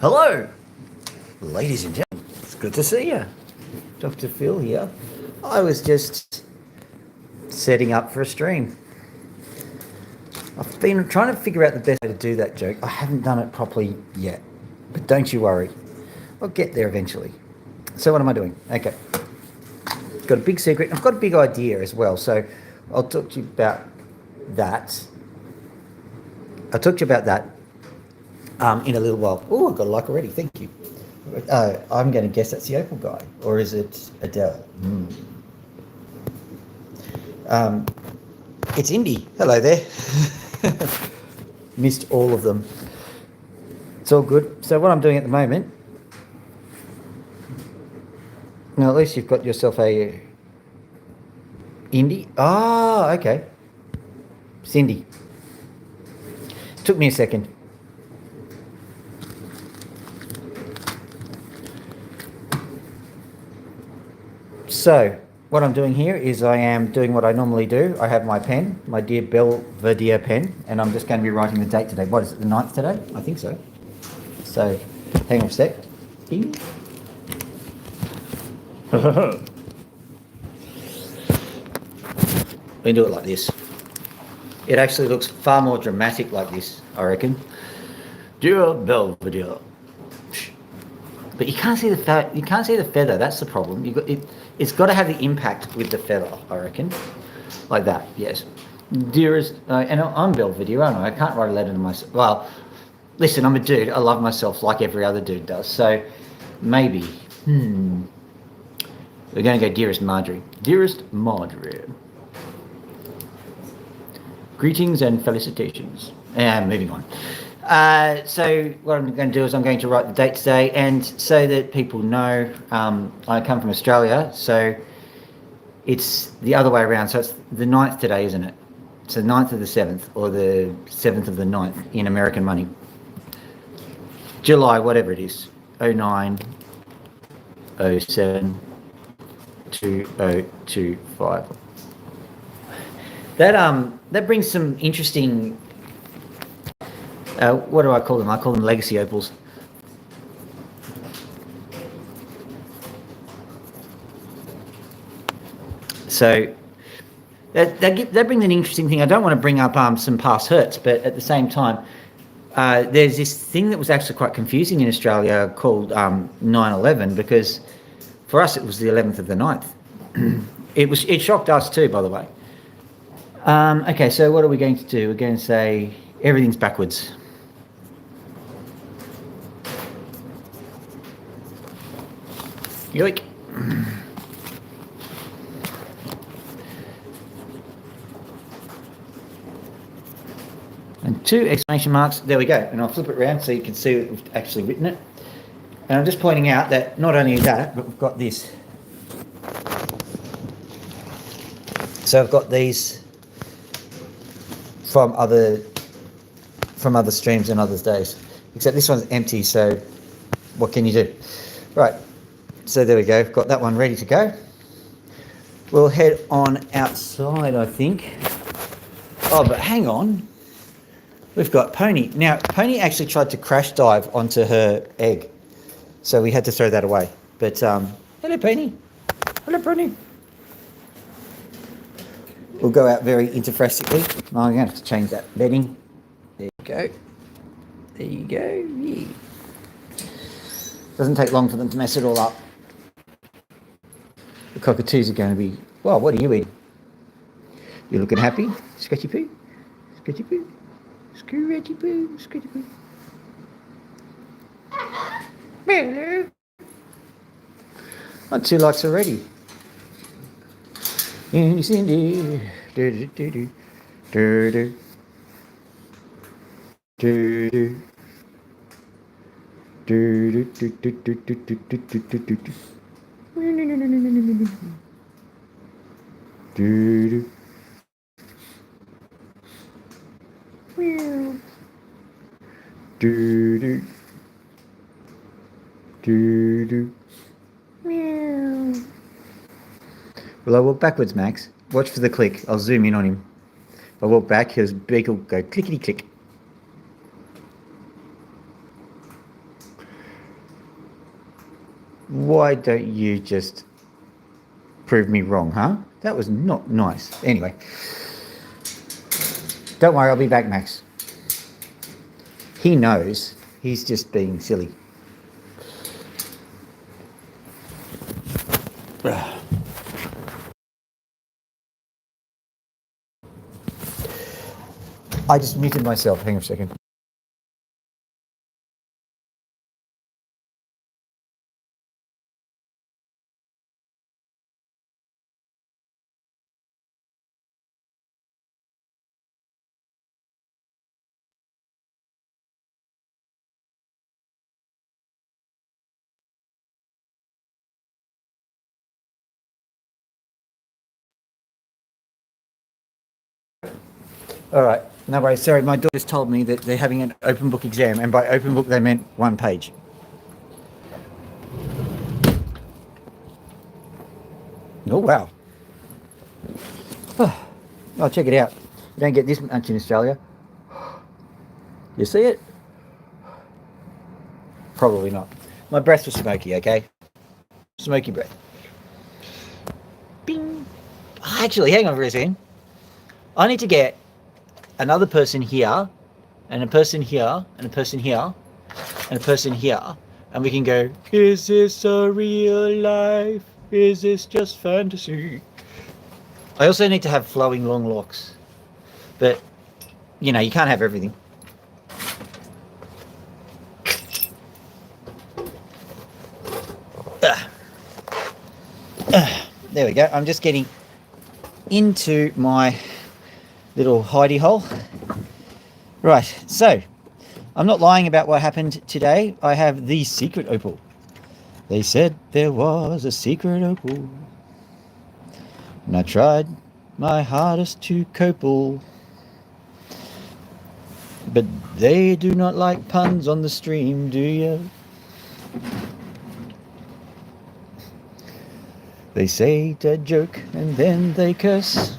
Hello, ladies and gentlemen. It's good to see you. Dr. Phil here. I was just setting up for a stream. I've been trying to figure out the best way to do that joke. I haven't done it properly yet, but don't you worry. I'll get there eventually. So what am I doing? Okay. Got a big secret. I've got a big idea as well. So I'll talk to you about that. In a little while. Oh, I've got a like already. Thank you. I'm going to guess that's the Opal guy. Or is it Adele? It's Indy. Hello there. Missed all of them. It's all good. So what I'm doing at the moment... Now, at least you've got yourself a... Indy? Ah, okay. Cindy. Took me a second. So, what I'm doing here is I am doing what I normally do. I have my pen, my dear Belvedere pen, and I'm just going to be writing the date today. What is it, the 9th today? I think so. So, hang on a sec. Ding. We do it like this. It actually looks far more dramatic like this, I reckon. Dear Belvedere. But you can't see the feather. That's the problem. It's got to have the impact with the feather, I reckon. Like that, yes. Dearest, and I'm Belvedere, aren't I? I can't write a letter to myself. Well, listen, I'm a dude. I love myself like every other dude does. So maybe, we're going to go Dearest Marjorie. Dearest Marjorie. Greetings and felicitations. And moving on. So what I'm going to do is I'm going to write the date today, and so that people know, I come from Australia, so it's the other way around. So it's the 9th today, isn't it? It's the 9th of the 7th, or the 7th of the 9th in American money. July, whatever it is, 09, 07, 2025. That brings some interesting... what do I call them? I call them legacy opals. So that brings an interesting thing. I don't want to bring up some past hurts, but at the same time, there's this thing that was actually quite confusing in Australia called 9/11, because for us it was the 11th of the 9th. It shocked us too, by the way. Okay, so what are we going to do? We're going to say everything's backwards. Yoink. And 2 exclamation marks. There we go. And I'll flip it around so you can see that we've actually written it. And I'm just pointing out that not only that, but we've got this. So I've got these from other streams and other days. Except this one's empty, so what can you do? Right. So there we go, got that one ready to go. We'll head on outside, I think. Oh, but hang on. We've got Pony. Now, Pony actually tried to crash dive onto her egg, so we had to throw that away. But, hello, Pony. Hello, Pony. We'll go out very interfrastically. Oh, I'm going to have to change that bedding. There you go. There you go. Yeah. Doesn't take long for them to mess it all up. The cockatoos are going to be... Well, what are you eating? You looking happy? Scratchy poo? Scratchy poo? Scratchy poo? Scratchy poo? Hello. On 2 likes already. Indy Cindy. Do do do do. Do do. Do do. Do do do do do do do do do do do. Do do do do. Well, I walk backwards, Max. Watch for the click. I'll zoom in on him. If I walk back, his beak will go clickety click. Why don't you just prove me wrong, huh? That was not nice. Anyway, don't worry, I'll be back, Max. He knows. He's just being silly. I just muted myself. Hang on a second. All right. No worries. Sorry, my daughter's told me that they're having an open book exam, and by open book they meant 1 page. Oh, wow. Oh, check it out. You don't get this much in Australia. You see it? Probably not. My breath was smoky, okay? Smoky breath. Bing. Actually, hang on for a second. I need to get another person here, and a person here, and a person here, and a person here, and we can go, is this a real life? Is this just fantasy? I also need to have flowing long locks. But, you know, you can't have everything. There we go. I'm just getting into my little hidey hole. Right, so I'm not lying about what happened today. I have the secret opal. They said there was a secret opal, and I tried my hardest to copal. But they do not like puns on the stream, do you? They say a joke and then they curse.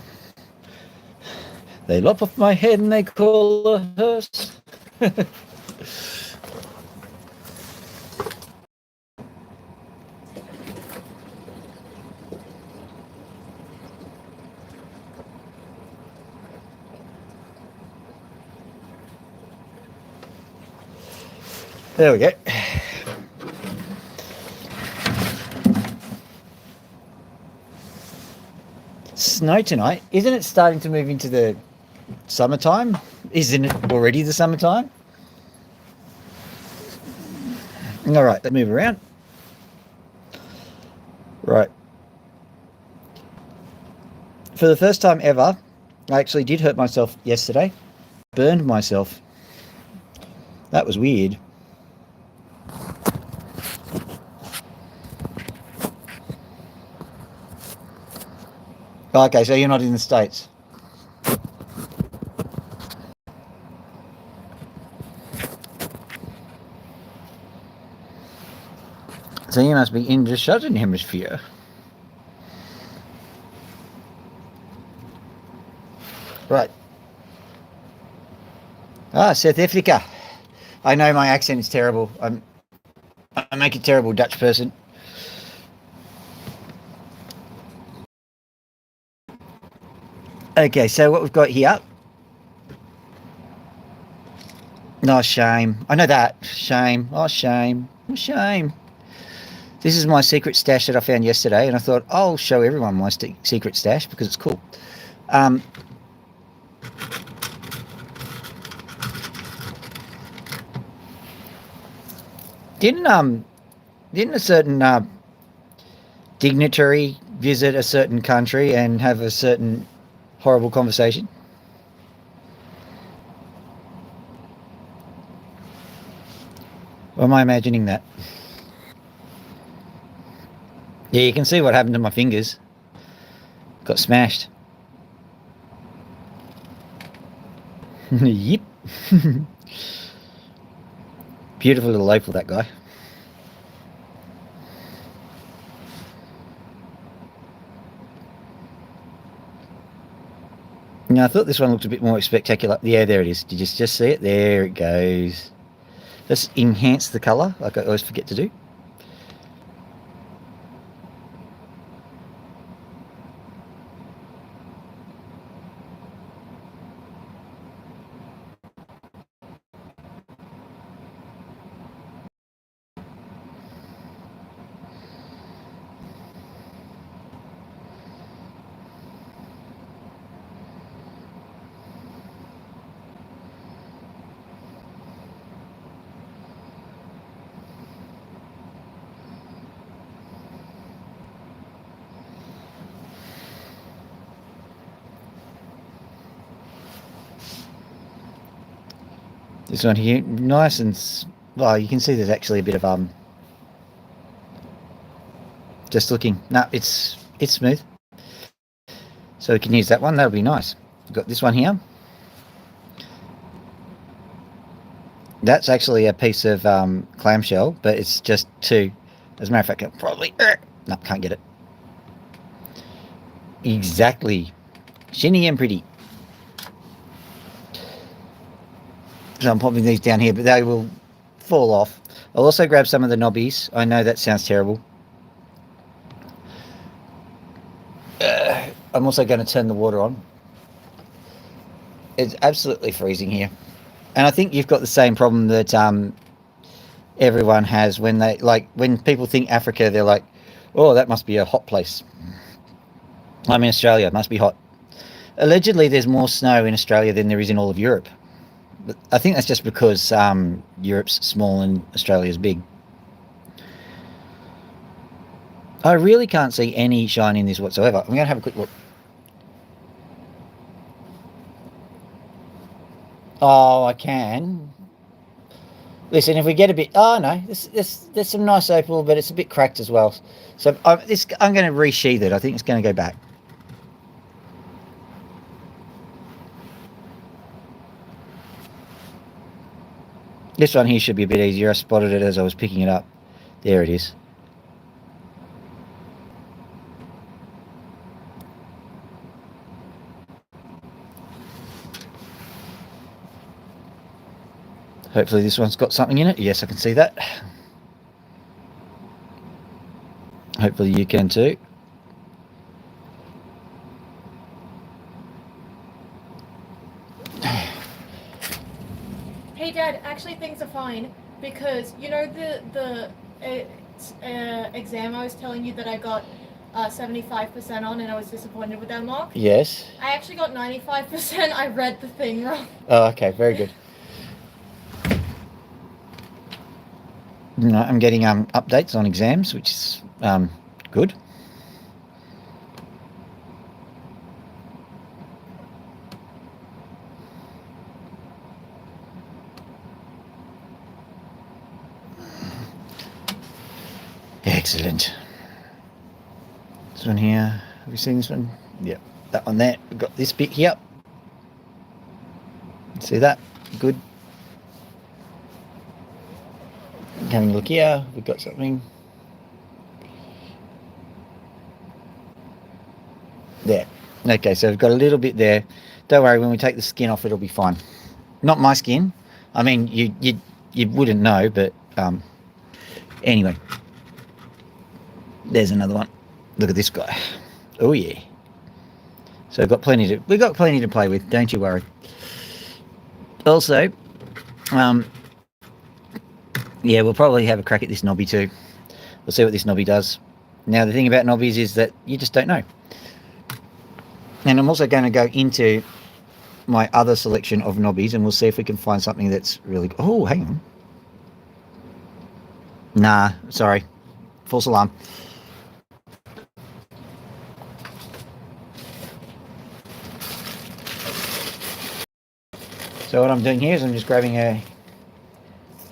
They lop off my head and they call a hearse. There we go. Snow tonight. Isn't it starting to move into the summertime? Isn't it already the summertime? All right, let's move around. Right. For the first time ever, I actually did hurt myself yesterday. Burned myself. That was weird. Okay, so you're not in the States. So you must be in the southern hemisphere. Right. South Africa. I know my accent is terrible. I make a terrible Dutch person. Okay, so what we've got here. No, shame. I know that. Shame. Oh, shame. Oh, shame. This is my secret stash that I found yesterday, and I thought I'll show everyone my secret stash because it's cool. Didn't a certain dignitary visit a certain country and have a certain horrible conversation? Or am I imagining that? Yeah, you can see what happened to my fingers. Got smashed. Yep. Beautiful little opal, that guy. Now, I thought this one looked a bit more spectacular. Yeah, there it is. Did you just see it? There it goes. Let's enhance the colour, like I always forget to do. This one here, nice and well, you can see there's actually a bit of just looking. No, it's smooth. So we can use that one. That'll be nice. We've got this one here. That's actually a piece of clamshell, but it's just two. As a matter of fact, I'll probably no, can't get it. Exactly, shiny and pretty. So I'm popping these down here, but they will fall off. I'll also grab some of the knobbies. I know that sounds terrible. I'm also going to turn the water on. It's absolutely freezing here. And I think you've got the same problem that everyone has when when people think Africa, they're like, oh, that must be a hot place. I'm in Australia, it must be hot. Allegedly, there's more snow in Australia than there is in all of Europe. But I think that's just because Europe's small and Australia's big. I really can't see any shine in this whatsoever. I'm going to have a quick look. Oh, I can. Listen, if we get a bit... Oh, no. There's some nice opal, but it's a bit cracked as well. So I'm going to resheath it. I think it's going to go back. This one here should be a bit easier. I spotted it as I was picking it up. There it is. Hopefully this one's got something in it. Yes, I can see that. Hopefully you can too. Hey Dad, actually things are fine because you know the exam I was telling you that I got 75% on and I was disappointed with that mark? Yes. I actually got 95%. I read the thing wrong. Oh, okay, very good. No, I'm getting updates on exams, which is good. Excellent. This one here. Have you seen this one? Yep. That one there. We've got this bit here. See that? Good. Having a look here. We've got something. There. Okay, so we've got a little bit there. Don't worry, when we take the skin off, it'll be fine. Not my skin. I mean, you wouldn't know, but anyway. There's another one. Look at this guy. Oh yeah. So we've got plenty to play with. Don't you worry. Also, yeah, we'll probably have a crack at this knobby too. We'll see what this knobby does. Now the thing about knobbies is that you just don't know. And I'm also going to go into my other selection of knobbies and we'll see if we can find something that's really... Oh, hang on. Nah, sorry. False alarm. So what I'm doing here is I'm just grabbing a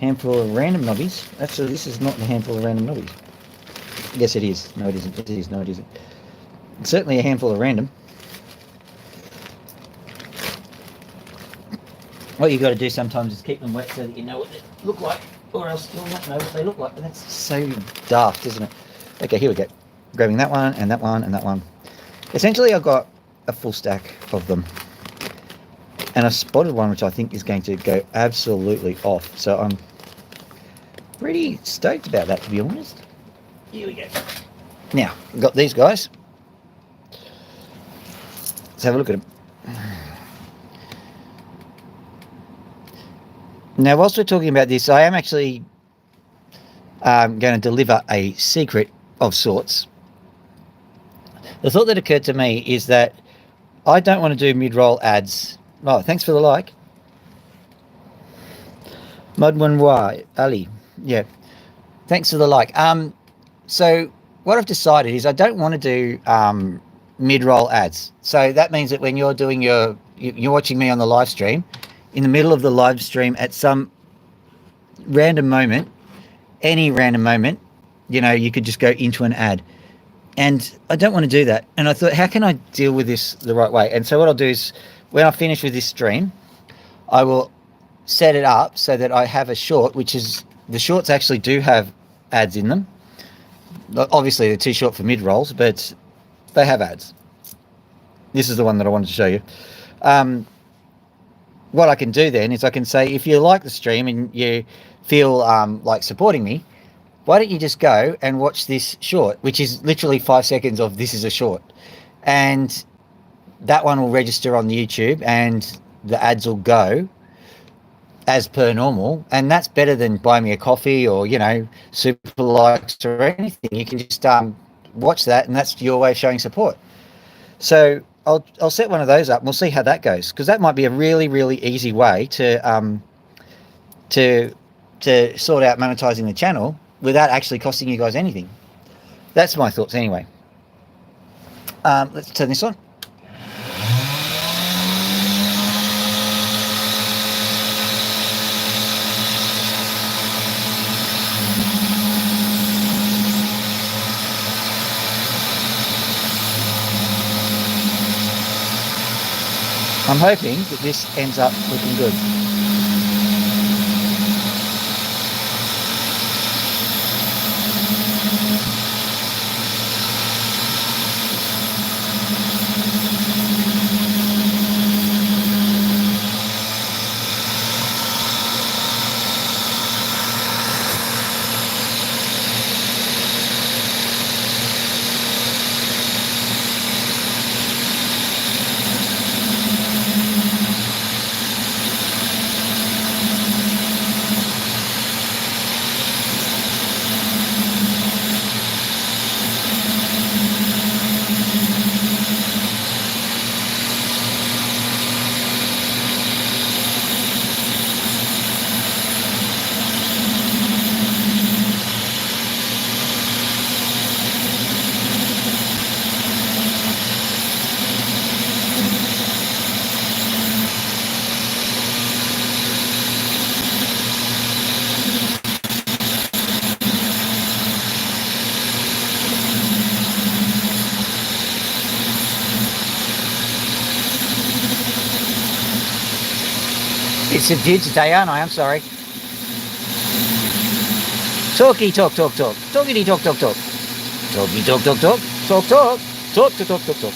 handful of random knobbies. Actually, this is not a handful of random knobbies. Yes, it is. No, it isn't. It is. No, it isn't. It's certainly a handful of random. What you've got to do sometimes is keep them wet so that you know what they look like, or else you'll not know what they look like. And that's so daft, isn't it? Okay, here we go. Grabbing that one, and that one, and that one. Essentially, I've got a full stack of them. And I spotted one which I think is going to go absolutely off. So I'm pretty stoked about that, to be honest. Here we go. Now, we've got these guys. Let's have a look at them. Now, whilst we're talking about this, I am actually going to deliver a secret of sorts. The thought that occurred to me is that I don't want to do mid-roll ads. Oh, thanks for the like. Magnum Ali. Yeah. Thanks for the like. So what I've decided is I don't want to do mid-roll ads. So that means that when you're doing you're watching me on the live stream, in the middle of the live stream at some random moment, any random moment, you know, you could just go into an ad. And I don't want to do that. And I thought, how can I deal with this the right way? And so what I'll do is, when I finish with this stream, I will set it up so that I have a short, which is, the shorts actually do have ads in them. Obviously, they're too short for mid-rolls, but they have ads. This is the one that I wanted to show you. What I can do then is I can say, if you like the stream and you feel like supporting me, why don't you just go and watch this short, which is literally 5 seconds of this is a short. And that one will register on the YouTube and the ads will go as per normal. And that's better than buy me a coffee or, you know, super likes or anything. You can just watch that, and that's your way of showing support. So I'll set one of those up and we'll see how that goes, because that might be a really, really easy way to sort out monetizing the channel without actually costing you guys anything. That's my thoughts anyway. Let's turn this on. I'm hoping that this ends up looking good. It's subdued today, aren't I? I'm sorry. Talky talk talk talk. Talkity talk talk talk. Talky talk talk talk. Talk talk. Talk to talk talk talk.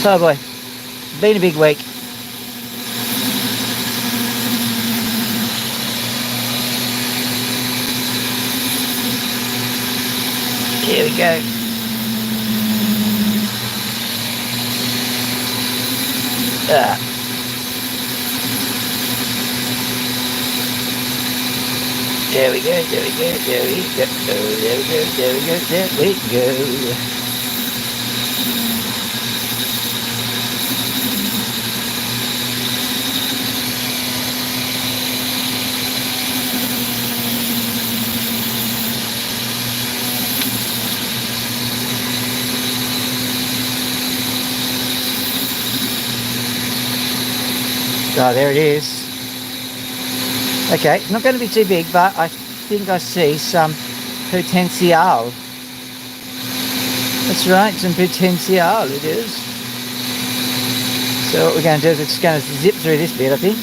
Oh boy. Been a big week. Here we go. There we go, there we go, there we go, there we go, there we go, there we go. Oh, there it is. Okay, not going to be too big, but I think I see some potential. That's right, some potential it is. So what we're going to do is it's going to zip through this bit, I think.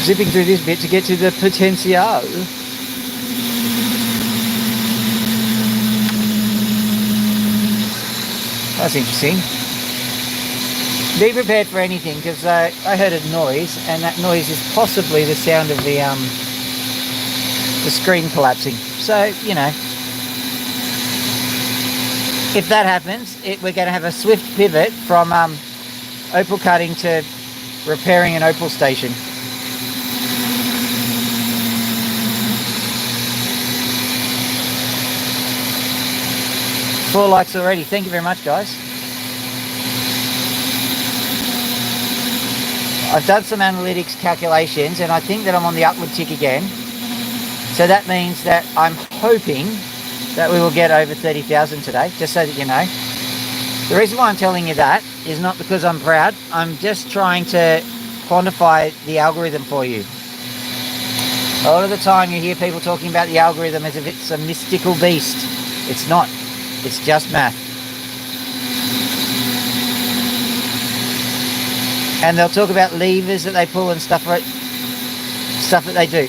Zipping through this bit to get to the potential. That's interesting. Be prepared for anything, because I heard a noise, and that noise is possibly the sound of the screen collapsing. So, you know, if that happens, we're going to have a swift pivot from Opal cutting to repairing an Opal station. Four likes already. Thank you very much, guys. I've done some analytics calculations and I think that I'm on the upward tick again. So that means that I'm hoping that we will get over 30,000 today, just so that you know. The reason why I'm telling you that is not because I'm proud. I'm just trying to quantify the algorithm for you. A lot of the time you hear people talking about the algorithm as if it's a mystical beast. It's not. It's just math. And they'll talk about levers that they pull and stuff that they do.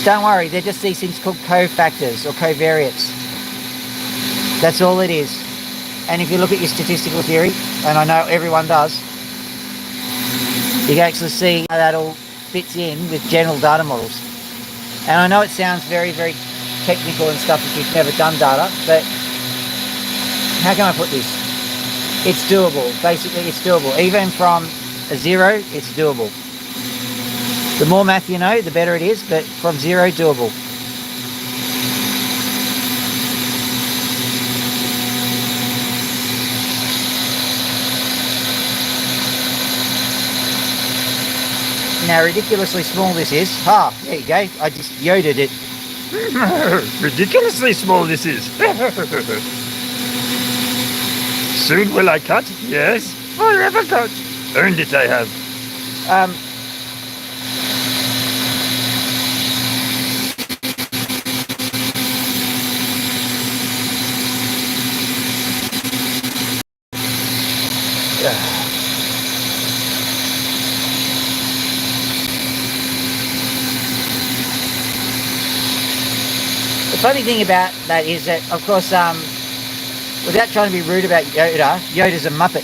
Don't worry, they're just these things called cofactors or covariates. That's all it is. And if you look at your statistical theory, and I know everyone does, you can actually see how that all fits in with general data models. And I know it sounds very, very technical and stuff if you've never done data, but how can I put this? It's doable. Basically, it's doable. Even from a 0, it's doable. The more math you know, the better it is, but from 0, doable. Now, ridiculously small this is. Ah, there you go. I just yoded it. Ridiculously small this is. Soon will I cut? Yes. Forever cut. Earned it I have. The funny thing about that is that, of course, without trying to be rude about Yoda, Yoda's a Muppet.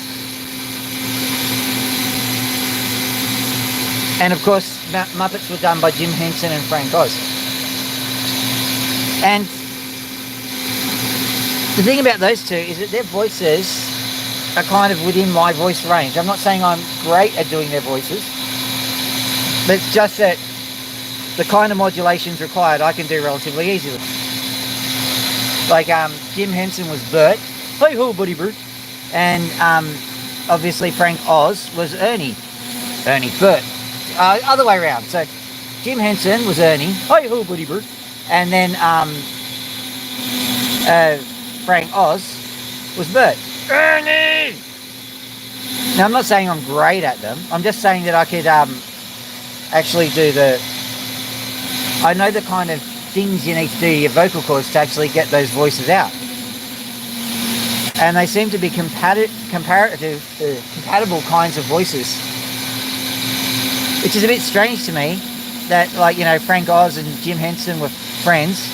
And of course, Muppets were done by Jim Henson and Frank Oz. And the thing about those two is that their voices are kind of within my voice range. I'm not saying I'm great at doing their voices, but it's just that the kind of modulations required I can do relatively easily. Like Jim Henson was Bert, hey ho buddy Bert, and obviously Frank Oz was Ernie Bert, other way around. So Jim Henson was Ernie, hey ho buddy Bert, and then Frank Oz was Bert. Ernie! Now I'm not saying I'm great at them. I'm just saying that I could actually do I know the kind of things you need to do to your vocal cords to actually get those voices out. And they seem to be compatible kinds of voices. Which is a bit strange to me that, like, you know, Frank Oz and Jim Henson were friends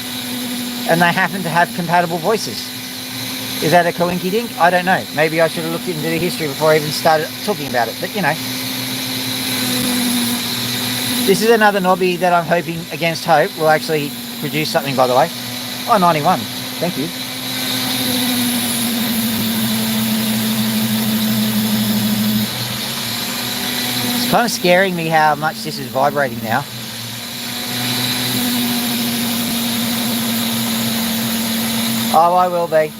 and they happen to have compatible voices. Is that a coinky dink? I don't know. Maybe I should have looked into the history before I even started talking about it. But, you know. This is another knobby that I'm hoping, against hope, will actually produce something, by the way. Oh, 91. Thank you. It's kind of scaring me how much this is vibrating now. Oh, I will be.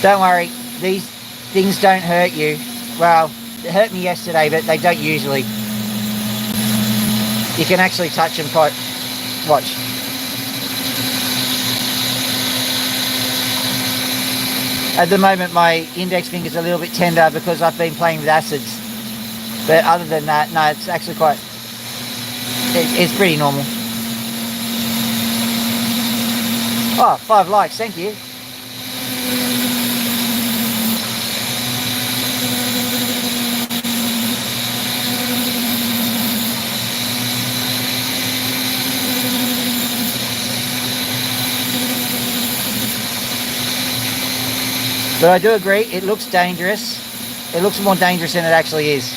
Don't worry. These things don't hurt you. Well, it hurt me yesterday, but they don't usually. You can actually touch them quite. Watch. At the moment, my index finger's a little bit tender because I've been playing with acids. But other than that, no, it's actually quite. It's pretty normal. Oh, 5 likes, thank you. But I do agree, it looks dangerous. It looks more dangerous than it actually is.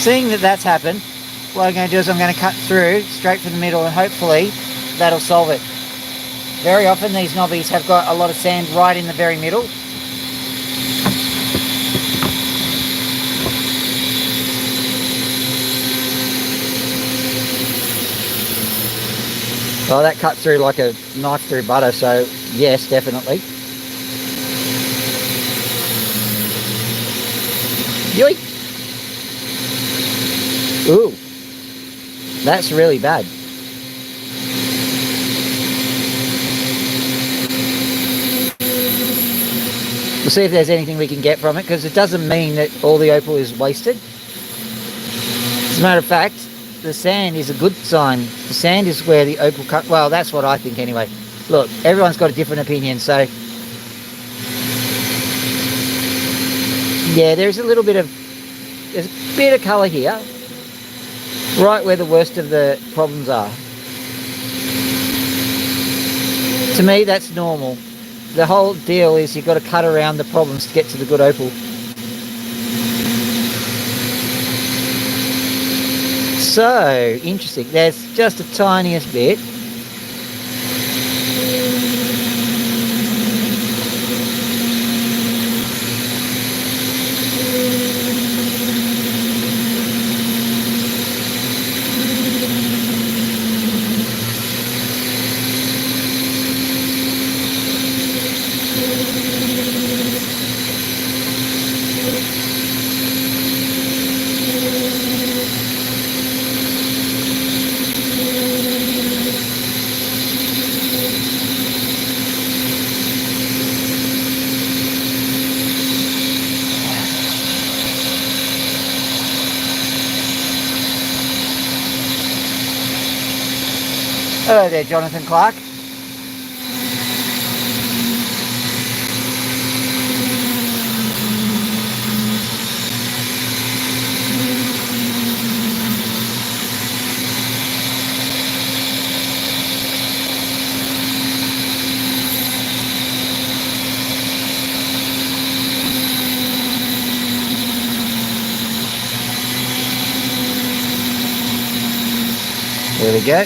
Seeing that that's happened, what I'm going to do is I'm going to cut through straight from the middle, and hopefully that'll solve it. Very often these knobbies have got a lot of sand right in the very middle. Well, that cut through like a knife through butter, so yes, definitely. Yoink! Ooh, that's really bad. We'll see if there's anything we can get from it, because it doesn't mean that all the opal is wasted. As a matter of fact, the sand is a good sign. The sand is where the opal cut. Well, that's what I think anyway. Look, everyone's got a different opinion, so yeah, there's a bit of colour here, right where the worst of the problems are. To me, that's normal. The whole deal is you've got to cut around the problems to get to the good opal. So, interesting. There's just the tiniest bit. Hello there, Jonathan Clark. There we go.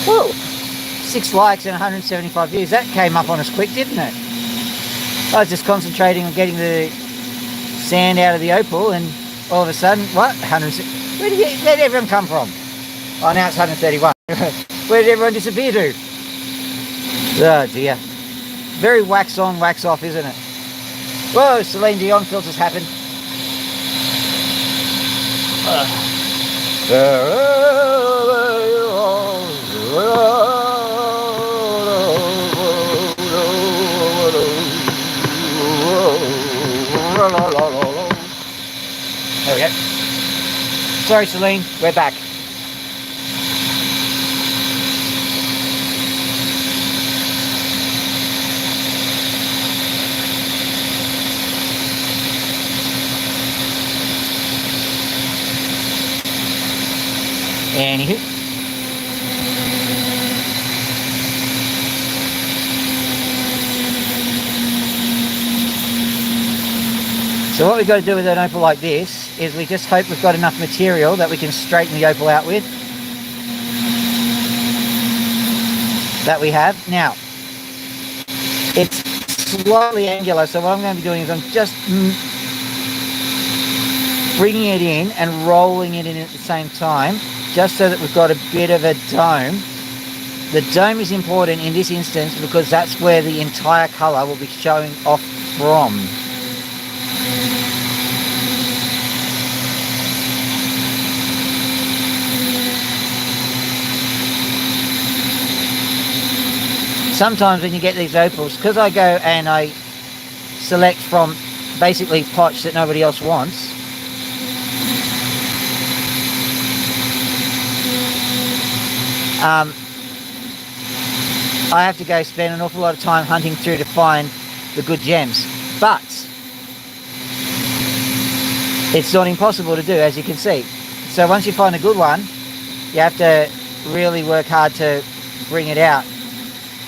Whoa, 6 likes and 175 views. That came up on us quick, didn't it? I was just concentrating on getting the sand out of the opal, and all of a sudden, what? 106. Where did everyone come from? Oh, now it's 131. Where did everyone disappear to? Oh dear. Very wax on, wax off, isn't it? Whoa, Celine Dion filters happen. There we go. Sorry, Celine, we're back. Anywho. So what we've got to do with an opal like this is we just hope we've got enough material that we can straighten the opal out with. That we have. Now, it's slightly angular, so what I'm going to be doing is I'm just bringing it in and rolling it in at the same time, just so that we've got a bit of a dome. The dome is important in this instance because that's where the entire colour will be showing off from. Sometimes when you get these opals, because I go and I select from basically pots that nobody else wants, I have to go spend an awful lot of time hunting through to find the good gems. But it's not impossible to do, as you can see. So once you find a good one, you have to really work hard to bring it out,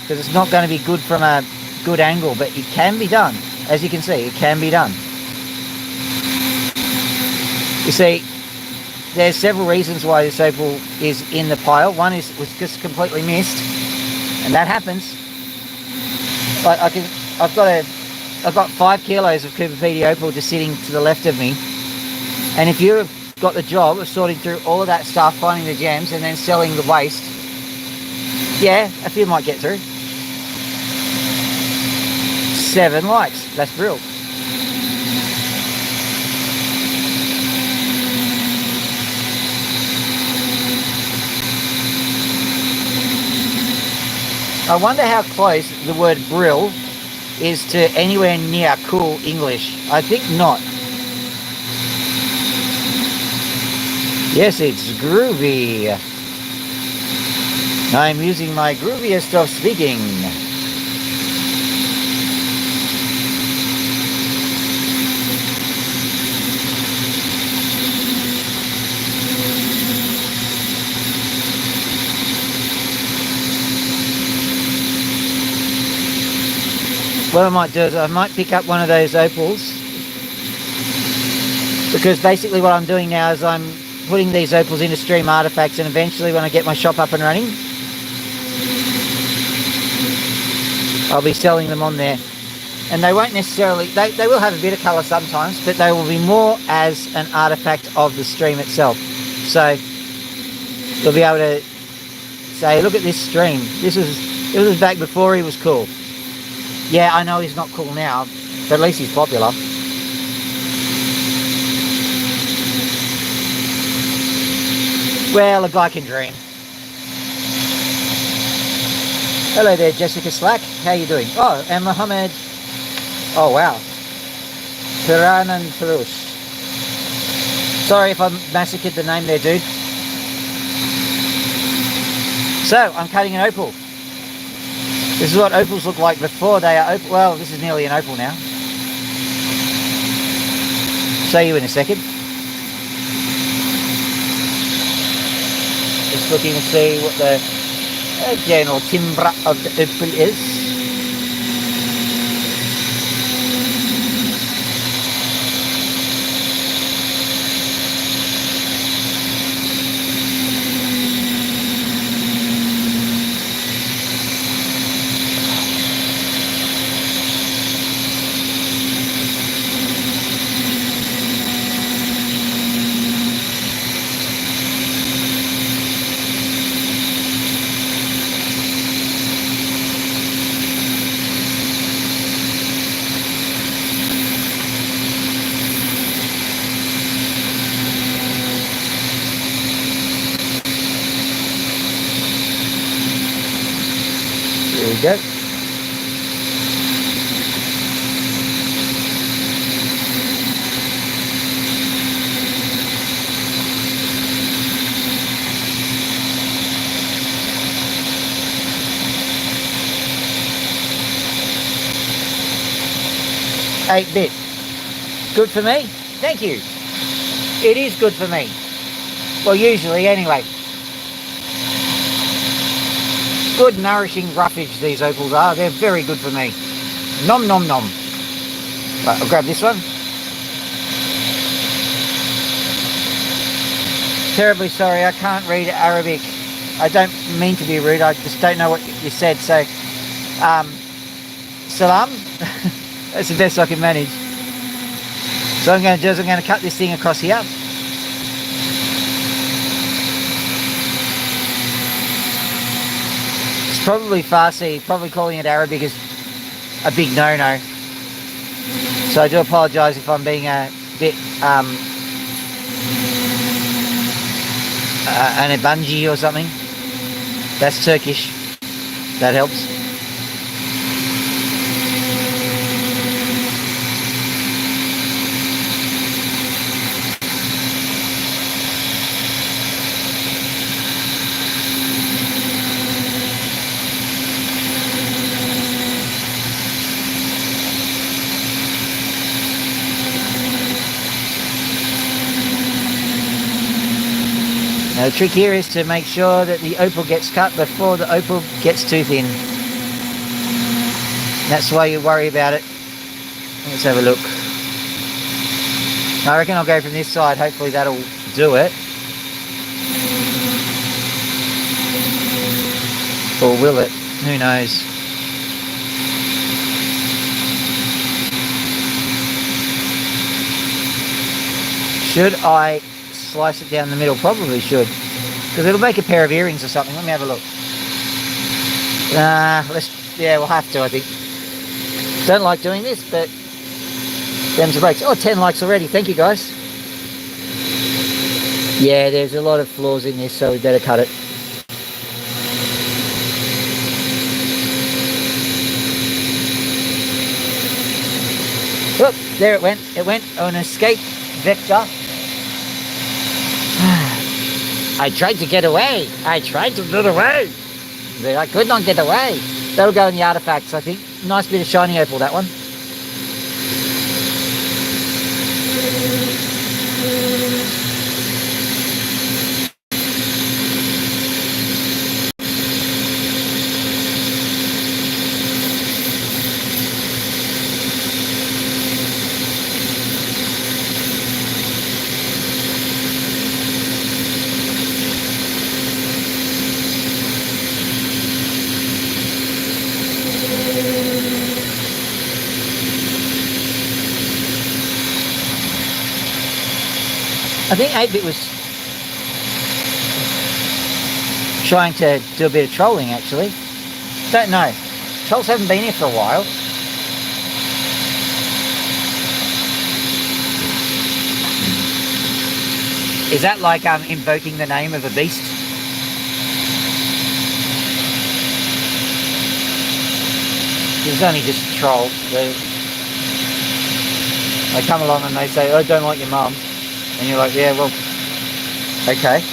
because it's not going to be good from a good angle, but it can be done. As you can see, it can be done. You see, there's several reasons why this opal is in the pile. One is it was just completely missed, and that happens. But I've got 5 kilos of Cooper Pedy opal just sitting to the left of me, and if you've got the job of sorting through all of that stuff, finding the gems, and then selling the waste, yeah, a few might get through. 7 likes, that's brilliant. I wonder how close the word brill is to anywhere near cool English. I think not. Yes, it's groovy. I'm using my grooviest of speaking. What I might do is I might pick up one of those opals, because basically what I'm doing now is I'm putting these opals into stream artifacts, and eventually when I get my shop up and running, I'll be selling them on there. And they won't necessarily, they will have a bit of colour sometimes, but they will be more as an artifact of the stream itself. So you'll be able to say, look at this stream. It was back before he was cool. Yeah, I know he's not cool now, but at least he's popular. Well, a guy can dream. Hello there, Jessica Slack. How you doing? Oh, and Mohammed. Oh, wow. Piranan Farouche. Sorry if I massacred the name there, dude. So, I'm cutting an opal. This is what opals look like before they are opal. Well, this is nearly an opal now. Show you in a second. Just looking to see what the general timbre of the opal is. There we go. Eight-bit. Good for me? Thank you. It is good for me. Well, usually anyway. Good, nourishing roughage, these opals are. They're very good for me. Nom, nom, nom. Right, I'll grab this one. Terribly sorry, I can't read Arabic. I don't mean to be rude, I just don't know what you said. So, salam. That's the best I can manage. So I'm going to do is I'm going to cut this thing across here. It's probably Farsi, probably calling it Arabic is a big no-no. So I do apologise if I'm being a bit an Ebanji or something. That's Turkish. That helps. Now the trick here is to make sure that the opal gets cut before the opal gets too thin. That's why you worry about it. Let's have a look. I reckon I'll go from this side, hopefully that'll do it. Or will it? Who knows? Should I slice it down the middle? Probably should, because it'll make a pair of earrings or something. Let me have a look. Yeah, we'll have to, I think. Don't like doing this, but them's the breaks. Oh, 10 likes already. Thank you, guys. Yeah, there's a lot of flaws in this, so we better cut it. Look, there it went. It went on an escape vector. I tried to get away. I tried to get away. But I could not get away. That'll go in the artifacts, I think. Nice bit of shiny opal, that one. I think 8-bit was trying to do a bit of trolling, actually. Don't know. Trolls haven't been here for a while. Is that like invoking the name of a beast? It's only just a troll. They come along and they say, "Oh, I don't like your mum." And you're like, yeah, well, okay.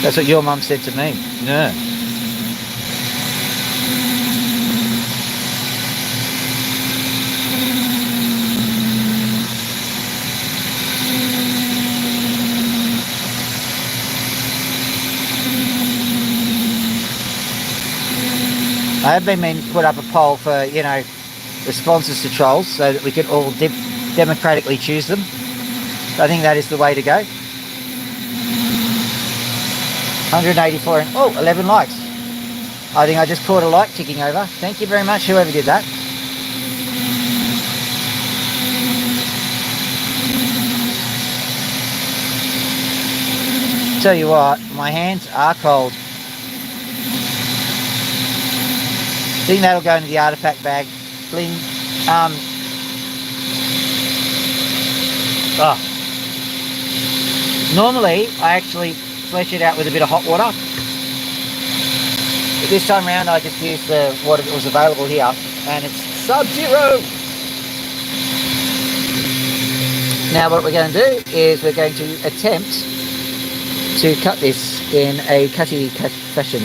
That's what your mum said to me. No. I have been meaning to put up a poll for, you know, responses to trolls so that we could all democratically choose them. I think that is the way to go. 184 and 11 likes. I think I just caught a like ticking over. Thank you very much, whoever did that. Tell you what, my hands are cold. I think that'll go into the artifact bag. Bling. Normally, I actually flesh it out with a bit of hot water. But this time around, I just used the water that was available here, and it's sub-zero. Now, what we're going to do is we're going to attempt to cut this in a cutty fashion.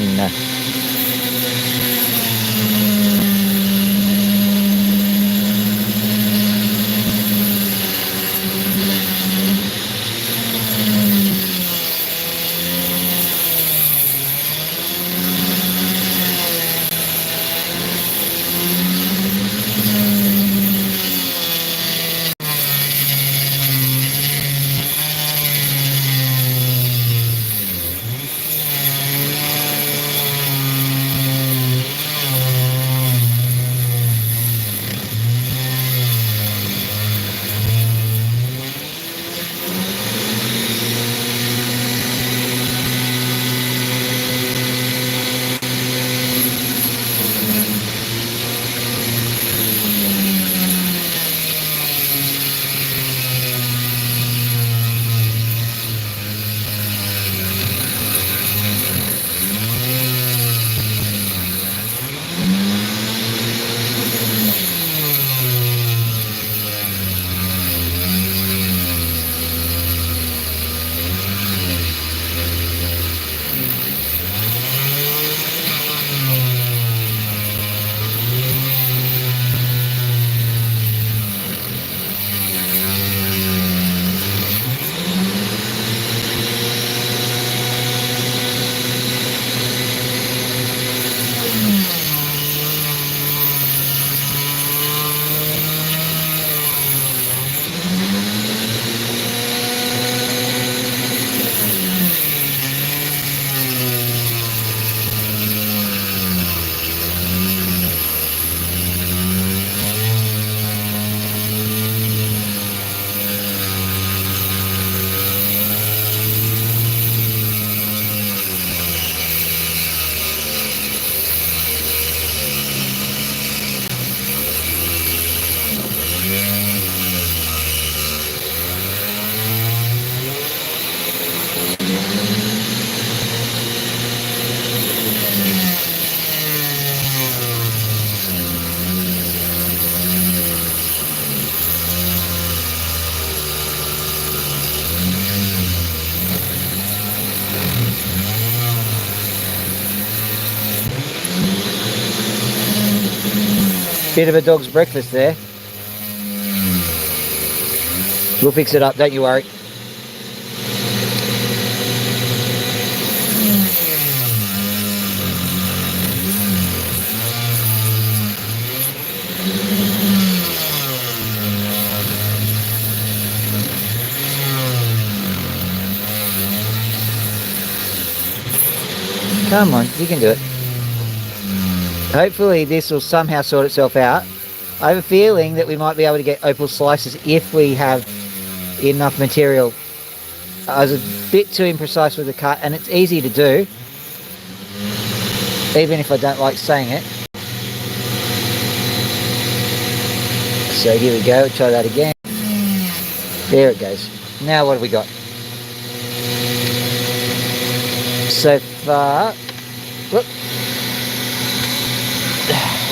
Bit of a dog's breakfast there. We'll fix it up, don't you worry. Come on, you can do it. Hopefully this will somehow sort itself out. I have a feeling that we might be able to get Opal slices if we have enough material. I was a bit too imprecise with the cut, and it's easy to do, even if I don't like saying it. So here we go, try that again. There it goes. Now what have we got? So far, look.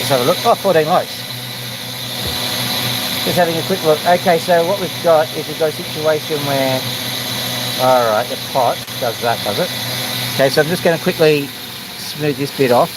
Let's have a look. Oh, 14 likes. Just having a quick look. Okay, so what we've got is we've got a situation where, alright, the pot does that, does it? Okay, so I'm just going to quickly smooth this bit off.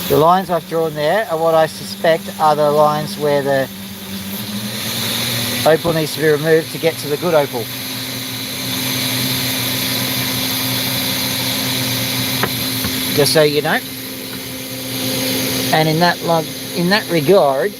The lines I've drawn there are what I suspect are the lines where the opal needs to be removed to get to the good opal. Just so you know. And in that regard,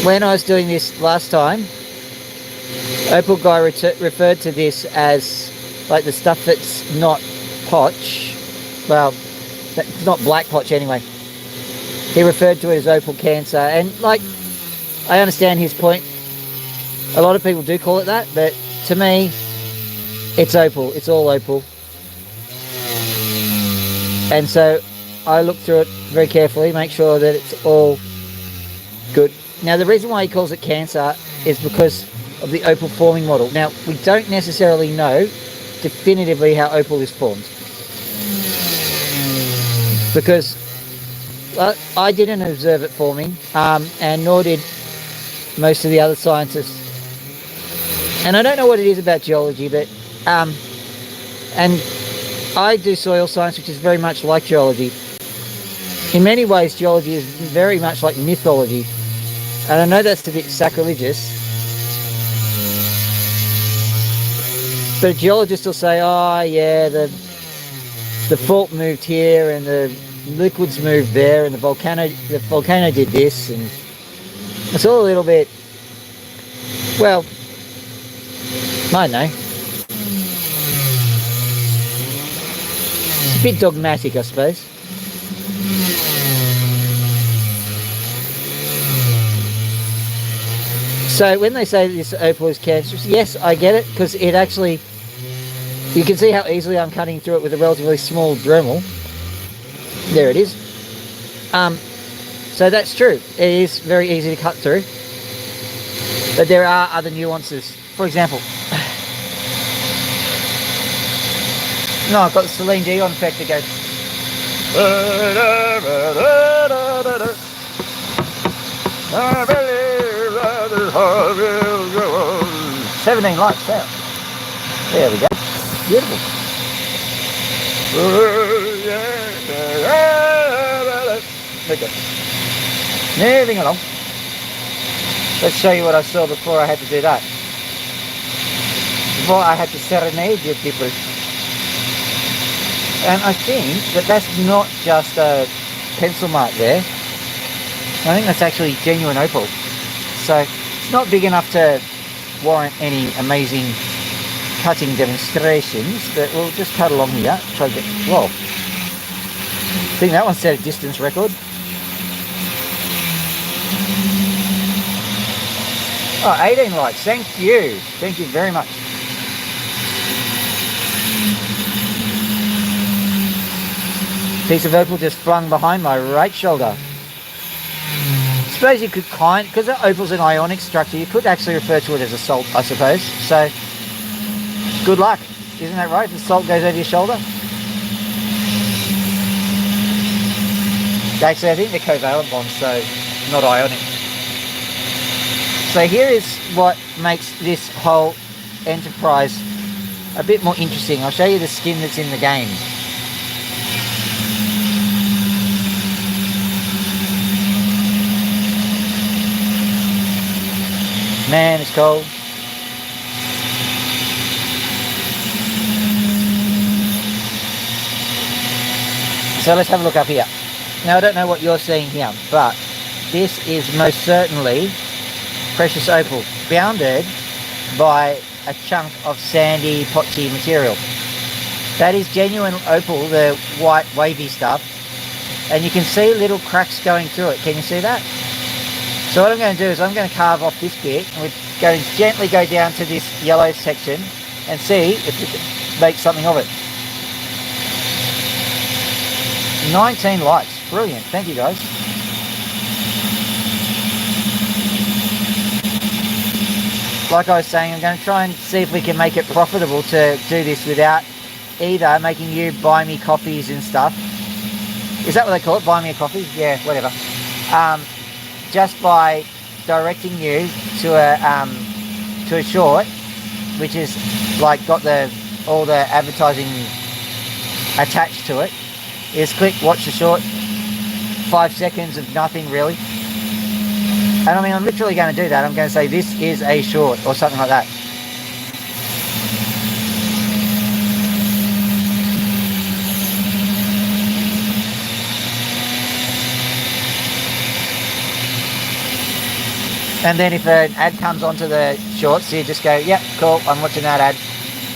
when I was doing this last time, Opal Guy referred to this as like the stuff that's not potch. Well, it's not black potch anyway. He referred to it as opal cancer, and like, I understand his point. A lot of people do call it that, but to me, it's opal. It's all opal. And so I look through it very carefully, make sure that it's all good. Now, the reason why he calls it cancer is because of the opal forming model. Now, we don't necessarily know definitively how opal is formed, because I didn't observe it forming, and nor did most of the other scientists. And I don't know what it is about geology, but and I do soil science, which is very much like geology. In many ways, geology is very much like mythology. And I know that's a bit sacrilegious, but geologists will say, oh yeah, the fault moved here and the liquids moved there and the volcano did this, and it's all a little bit, well, I don't know. It's a bit dogmatic, I suppose. So when they say this opal is cancerous, yes, I get it, because it actually, you can see how easily I'm cutting through it with a relatively small Dremel. There it is. So that's true. It is very easy to cut through. But there are other nuances. For example, no, I've got the Celine Dion effect again. 17 lights out. There we go. Beautiful. Okay. Moving along. Let's show you what I saw before I had to do that. Before I had to serenade you people. And I think that that's not just a pencil mark there. I think that's actually genuine opal. So it's not big enough to warrant any amazing cutting demonstrations, but we'll just cut along here. Try to get, whoa. I think that one set a distance record. Oh, 18 lights. Thank you. Thank you very much. Piece of opal just flung behind my right shoulder. Suppose you could because opal's an ionic structure, you could actually refer to it as a salt, I suppose. So, good luck. Isn't that right? If the salt goes over your shoulder? Actually, I think they're covalent bonds, so not ionic. So here is what makes this whole enterprise a bit more interesting. I'll show you the skin that's in the game. Man, it's cold. So let's have a look up here. Now, I don't know what you're seeing here, but this is most certainly precious opal, bounded by a chunk of sandy, potty material. That is genuine opal, the white wavy stuff, and you can see little cracks going through it. Can you see that? So what I'm going to do is I'm going to carve off this bit, and we're going to gently go down to this yellow section and see if we can make something of it. 19 lights. Brilliant. Thank you, guys. Like I was saying, I'm going to try and see if we can make it profitable to do this without either making you buy me coffees and stuff. Is that what they call it? Buy me a coffee? Yeah, whatever. Just by directing you to a short, which is like got all the advertising attached to it, is click watch the short, 5 seconds of nothing really. And I mean, I'm literally going to do that. I'm going to say this is a short or something like that. And then if an ad comes onto the shorts, you just go, yep, cool, I'm watching that ad.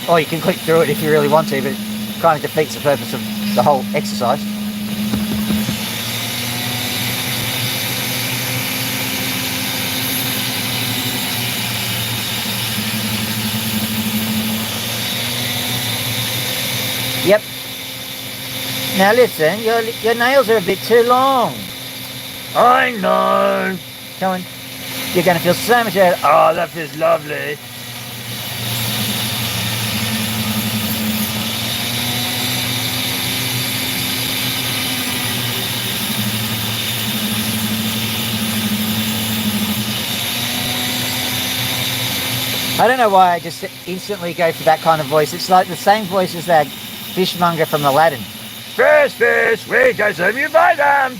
Or you can click through it if you really want to, but it kind of defeats the purpose of the whole exercise. Yep. Now listen, your nails are a bit too long. I know. Come on. You're going to feel so much better. Oh, that feels lovely. I don't know why I just instantly go for that kind of voice. It's like the same voice as that fishmonger from Aladdin. Fish, we can serve you by them.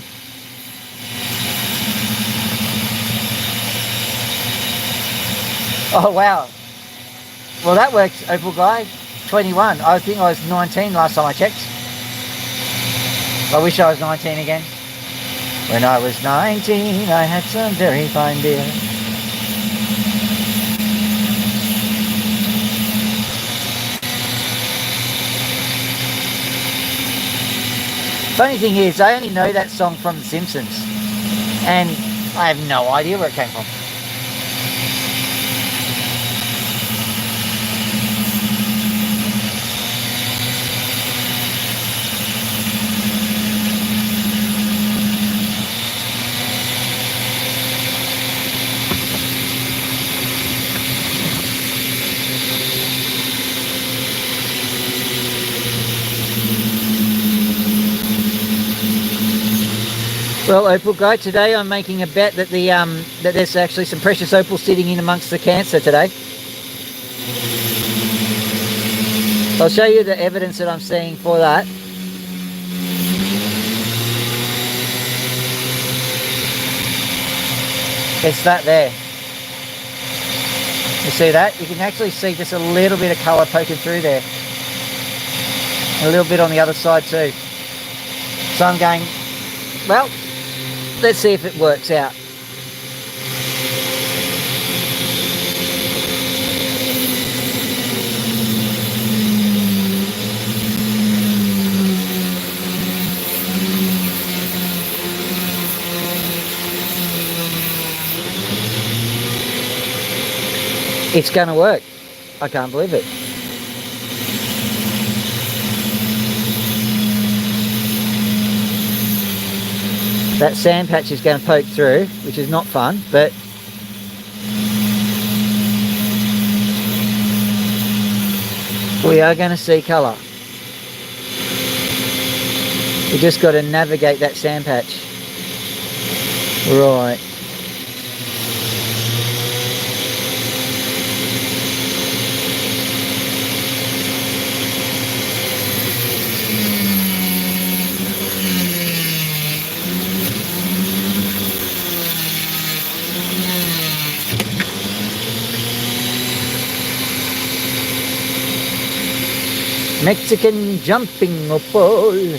Oh, wow. Well, that works, Opal Guy. 21. I think I was 19 last time I checked. I wish I was 19 again. When I was 19, I had some very fine beer. Funny thing is, I only know that song from The Simpsons. And I have no idea where it came from. Well, Opal guy, today I'm making a bet that that there's actually some precious opal sitting in amongst the cancer today. I'll show you the evidence that I'm seeing for that. It's that there. You see that? You can actually see just a little bit of colour poking through there. A little bit on the other side too. So I'm going, well, let's see if it works out. It's going to work. I can't believe it. That sand patch is going to poke through, which is not fun, but we are going to see colour. We just got to navigate that sand patch. Right. Mexican jumping opal.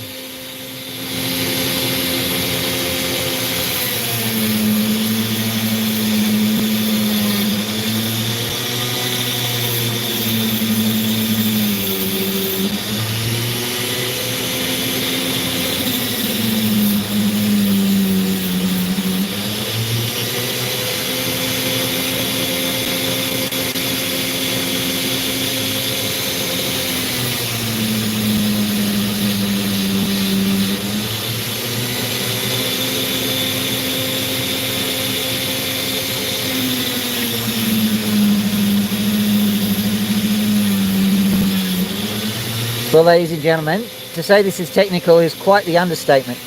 Well, ladies and gentlemen, to say this is technical is quite the understatement.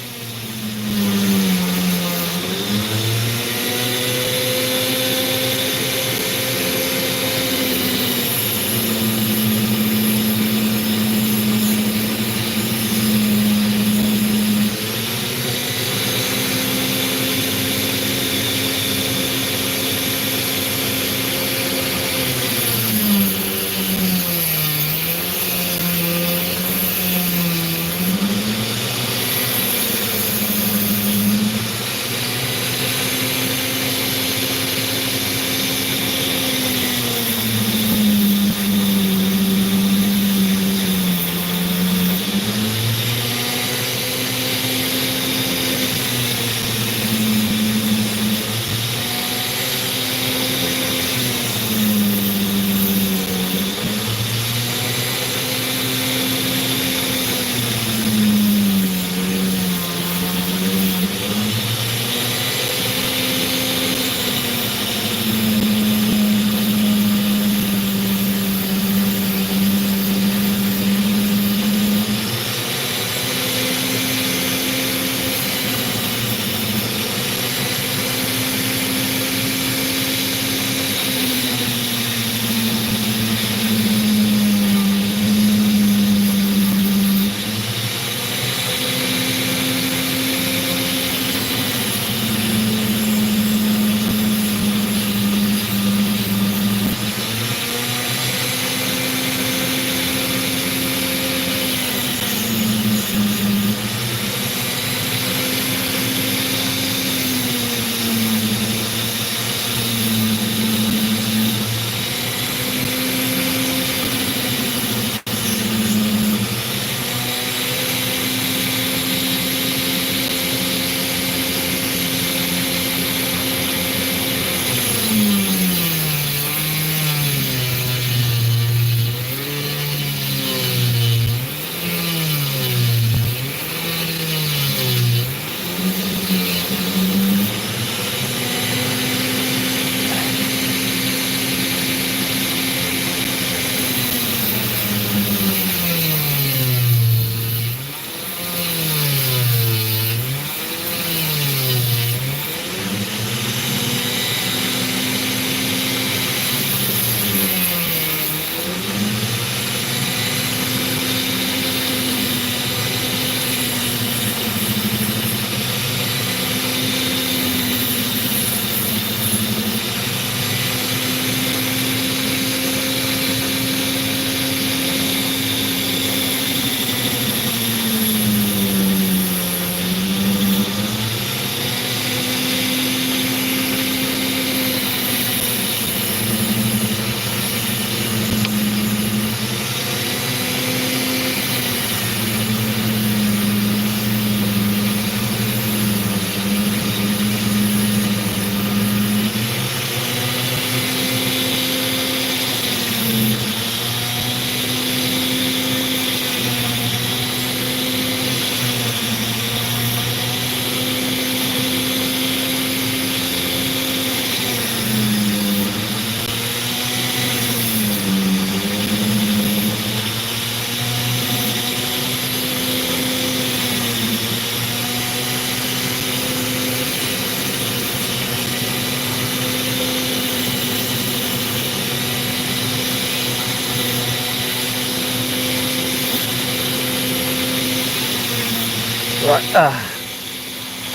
Right,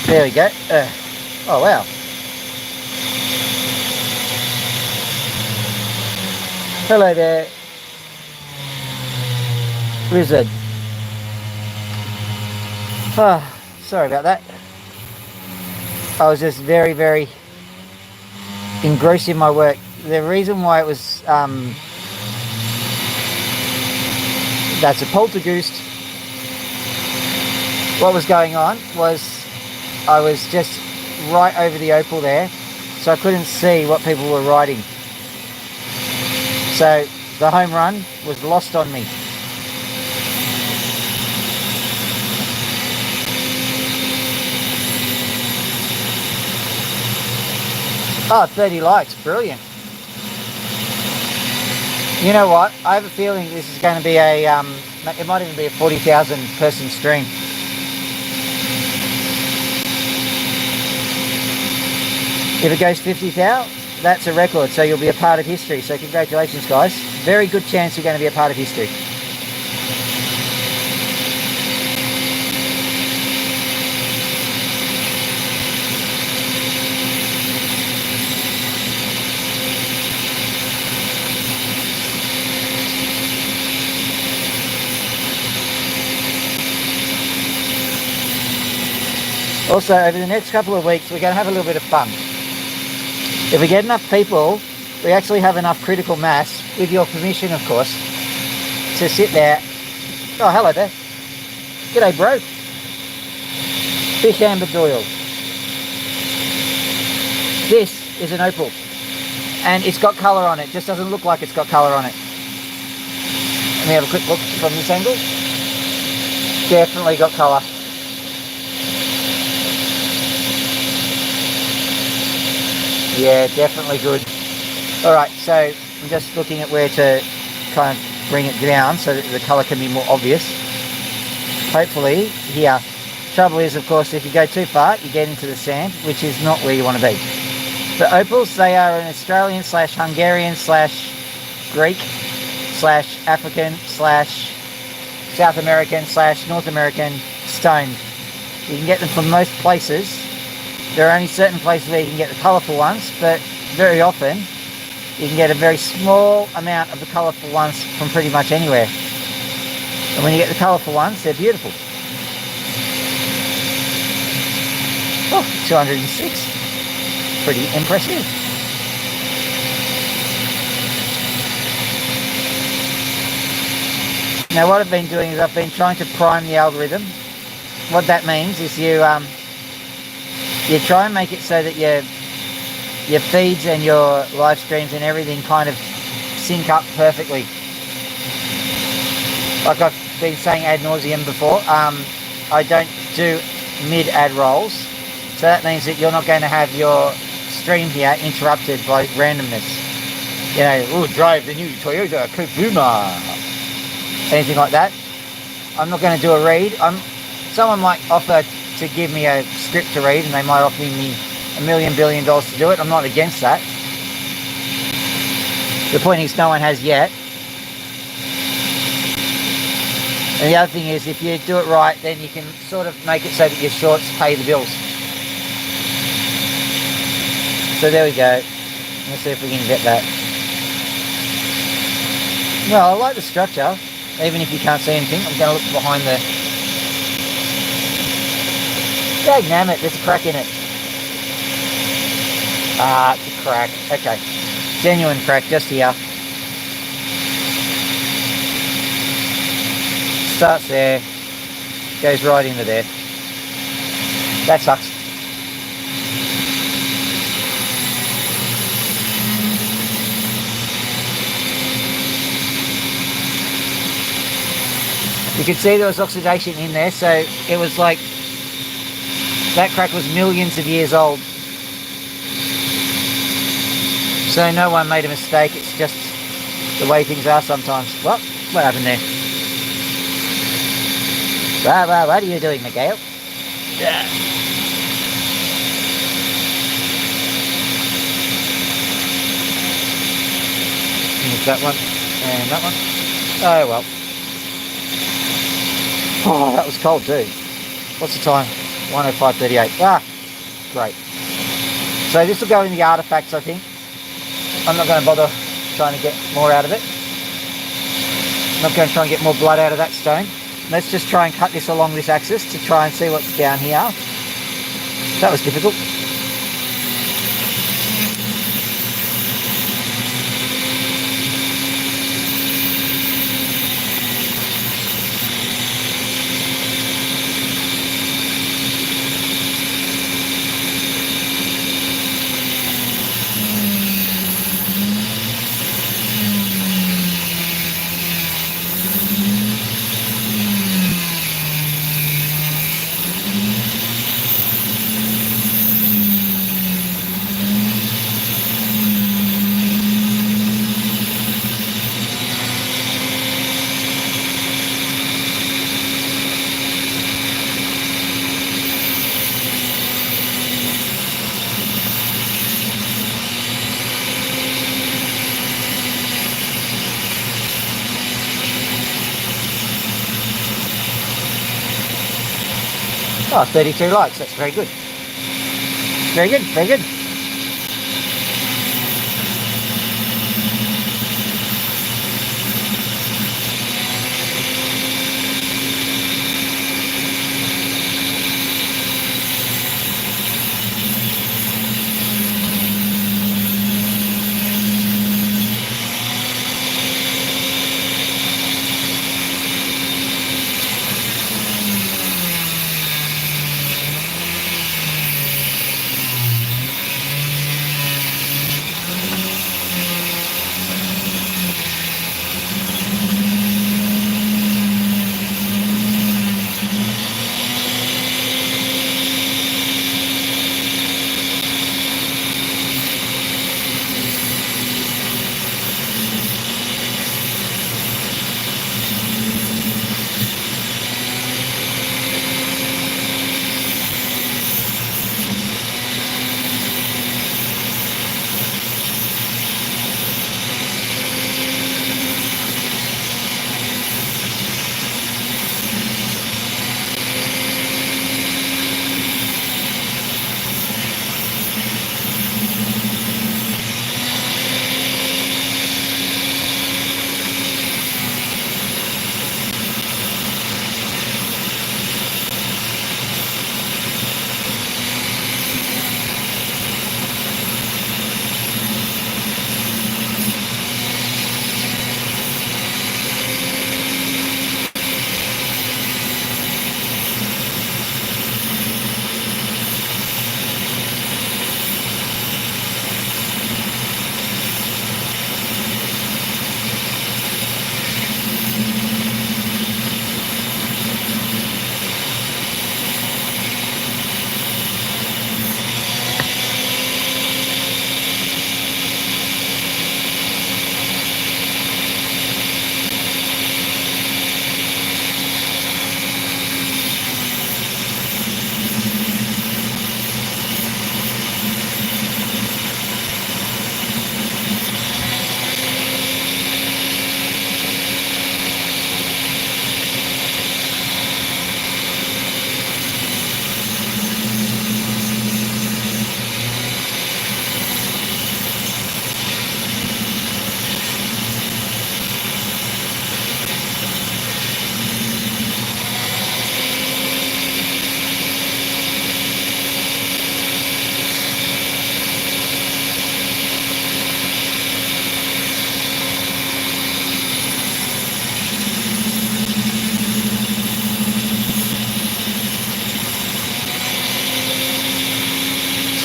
there we go. Oh wow. Hello there, Wizard. Sorry about that. I was just very, very engrossed in my work. The reason why it was that's a poltergeist. What was going on was I was just right over the Opal there, so I couldn't see what people were riding. So the home run was lost on me. Oh, 30 likes, brilliant. You know what? I have a feeling this is going to be a, it might even be a 40,000 person stream. If it goes 50,000, that's a record, so you'll be a part of history. So congratulations, guys. Very good chance you're going to be a part of history. Also, over the next couple of weeks, we're going to have a little bit of fun. If we get enough people, we actually have enough critical mass, with your permission, of course, to sit there. Oh, hello there. G'day, bro. Fish amber doyle. This is an opal, and it's got colour on it. Just doesn't look like it's got colour on it. Let me have a quick look from this angle. Definitely got colour. Yeah, definitely good. Alright, so I'm just looking at where to kind of bring it down so that the colour can be more obvious. Hopefully here. Trouble is, of course, if you go too far, you get into the sand, which is not where you want to be. The opals, they are an Australian / Hungarian / Greek / African / South American / North American stone. You can get them from most places. There are only certain places where you can get the colourful ones, but very often you can get a very small amount of the colourful ones from pretty much anywhere. And when you get the colourful ones, they're beautiful. Oh, 206. Pretty impressive. Now what I've been doing is I've been trying to prime the algorithm. What that means is you try and make it so that your feeds and your live streams and everything kind of sync up perfectly. Like I've been saying ad nauseum before, I don't do mid-ad rolls, so that means that you're not going to have your stream here interrupted by randomness. You know, oh, drive the new Toyota Kupuma, anything like that. I'm not going to do a read. Someone might offer to give me a script to read, and they might offer me $1 billion to do it. I'm not against that. The point is, no one has yet. And the other thing is, if you do it right, then you can sort of make it so that your shorts pay the bills. So there we go. Let's see if we can get that. Well, I like the structure, even if you can't see anything. I'm going to look behind the... Dagnammit, there's a crack in it. Ah, it's a crack. Okay. Genuine crack, just here. Starts there. Goes right into there. That sucks. You could see there was oxidation in there, so it was like... That crack was millions of years old. So no one made a mistake, it's just the way things are sometimes. What happened there? What are you doing, Miguel? Yeah. There's that one, and that one. Oh well. Oh, that was cold too. What's the time? 1:05:38. Ah, great. So this will go in the artifacts, I think. I'm not going to bother trying to get more out of it. I'm not going to try and get more blood out of that stone. Let's just try and cut this along this axis to try and see what's down here. That was difficult. Oh, 32 likes, that's very good. Very good, very good.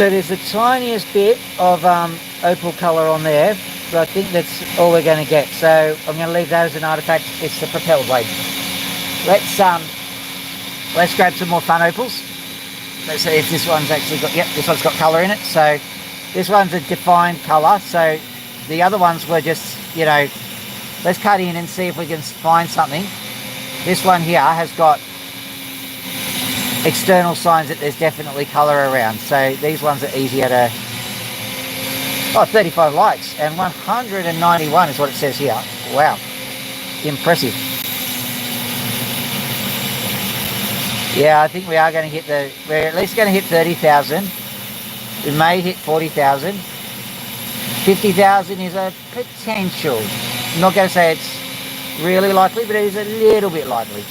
So there's the tiniest bit of opal colour on there, but I think that's all we're going to get. So I'm going to leave that as an artifact. It's the propel blade. Let's grab some more fun opals. Let's see if this one's actually got, yep, this one's got colour in it. So this one's a defined colour. So the other ones were just, you know, let's cut in and see if we can find something. This one here has got external signs that there's definitely colour around. So these ones are easier to... Oh, 35 likes and 191 is what it says here. Wow. Impressive. Yeah, I think we are going to hit we're at least going to hit 30,000. We may hit 40,000. 50,000 is a potential. I'm not going to say it's really likely, but it is a little bit likely.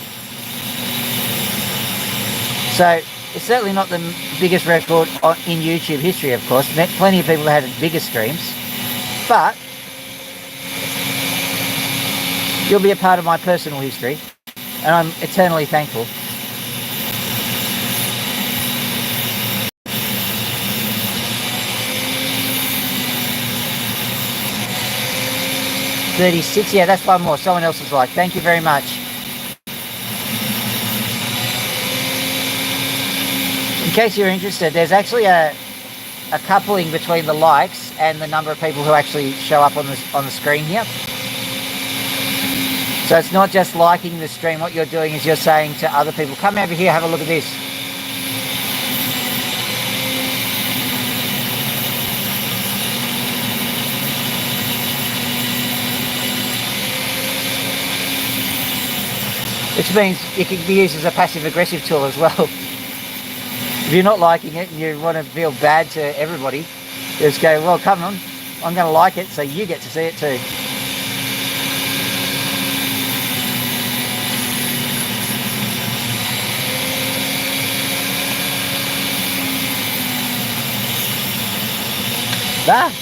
So it's certainly not the biggest record in YouTube history, of course. Plenty of people have had bigger streams, but you'll be a part of my personal history, and I'm eternally thankful. $36, yeah, that's one more. Someone else was like, thank you very much. In case you're interested, there's actually a coupling between the likes and the number of people who actually show up on the screen here. So it's not just liking the stream. What you're doing is you're saying to other people, come over here, have a look at this. Which means it can be used as a passive-aggressive tool as well. If you're not liking it and you want to feel bad to everybody, just go, well, come on, I'm going to like it so you get to see it too. Ah.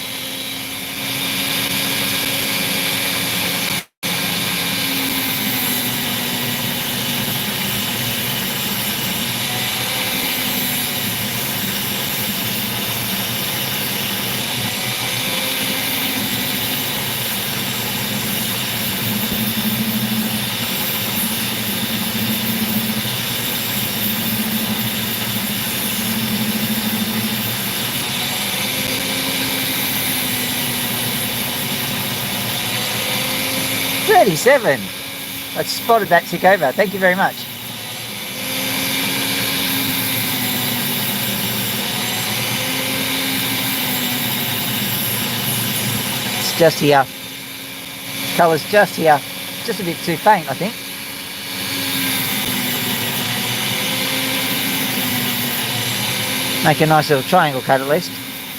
$37. I spotted that tick over. Thank you very much. It's just here. Colour's just here. Just a bit too faint, I think. Make a nice little triangle cut at least.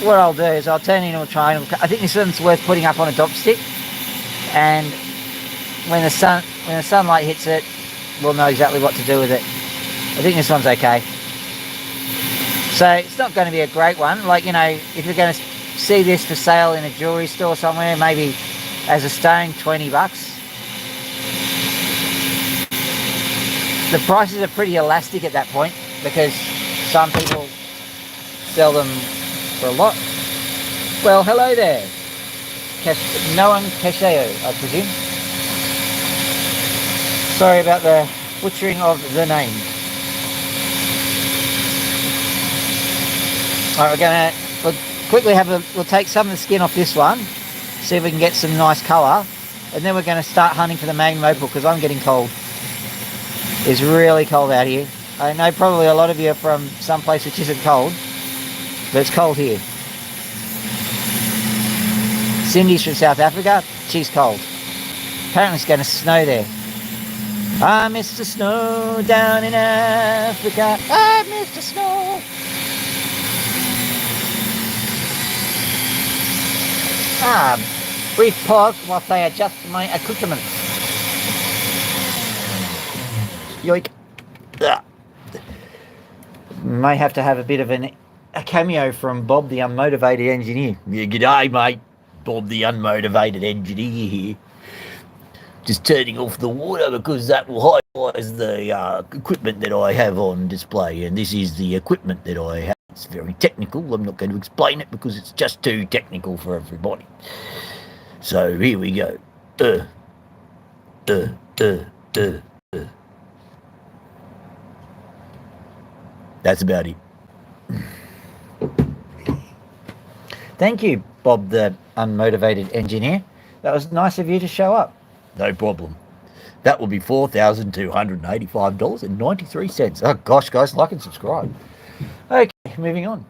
What I'll do is I'll turn it into a triangle cut. I think this one's worth putting up on a dop stick, and when the sunlight hits it, we'll know exactly what to do with it. I think this one's okay. So it's not going to be a great one. Like, you know, if you're going to see this for sale in a jewelry store somewhere, maybe as a stone, $20. The prices are pretty elastic at that point because some people sell them for a lot. Well, hello there. Noam Cacheo, I presume. Sorry about the butchering of the name. Alright, we'll quickly we'll take some of the skin off this one, see if we can get some nice colour, and then we're going to start hunting for the Magnum Opal because I'm getting cold. It's really cold out here. I know probably a lot of you are from some place which isn't cold, but it's cold here. Cindy's from South Africa, she's cold. Apparently it's going to snow there. I miss the snow down in Africa. I miss the snow. Brief pause whilst I adjust my accoutrement. Yoink. Ugh. May have to have a bit of a cameo from Bob the Unmotivated Engineer. Yeah, g'day mate, Bob the Unmotivated Engineer here. Just turning off the water because that will highlight the equipment that I have on display, and this is the equipment that I have. It's very technical. I'm not going to explain it because it's just too technical for everybody. So here we go. That's about it. Thank you, Bob the Unmotivated Engineer. That was nice of you to show up. No problem. That will be $4,285.93. Oh gosh, guys, like and subscribe. Okay, moving on.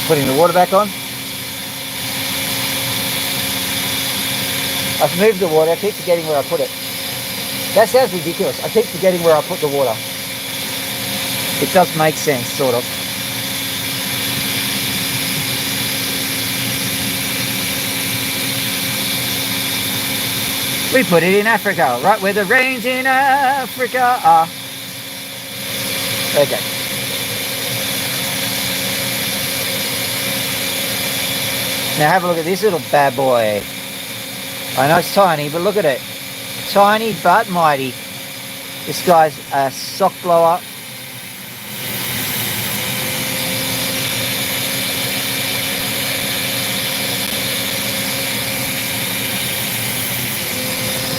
Putting the water back on. I've moved the water. I keep forgetting where I put it. That sounds ridiculous. I keep forgetting where I put the water. It does make sense, sort of. We put it in Africa, right where the rains in Africa are. Okay. Now have a look at this little bad boy. I know it's tiny, but look at it. Tiny but mighty. This guy's a sock blower.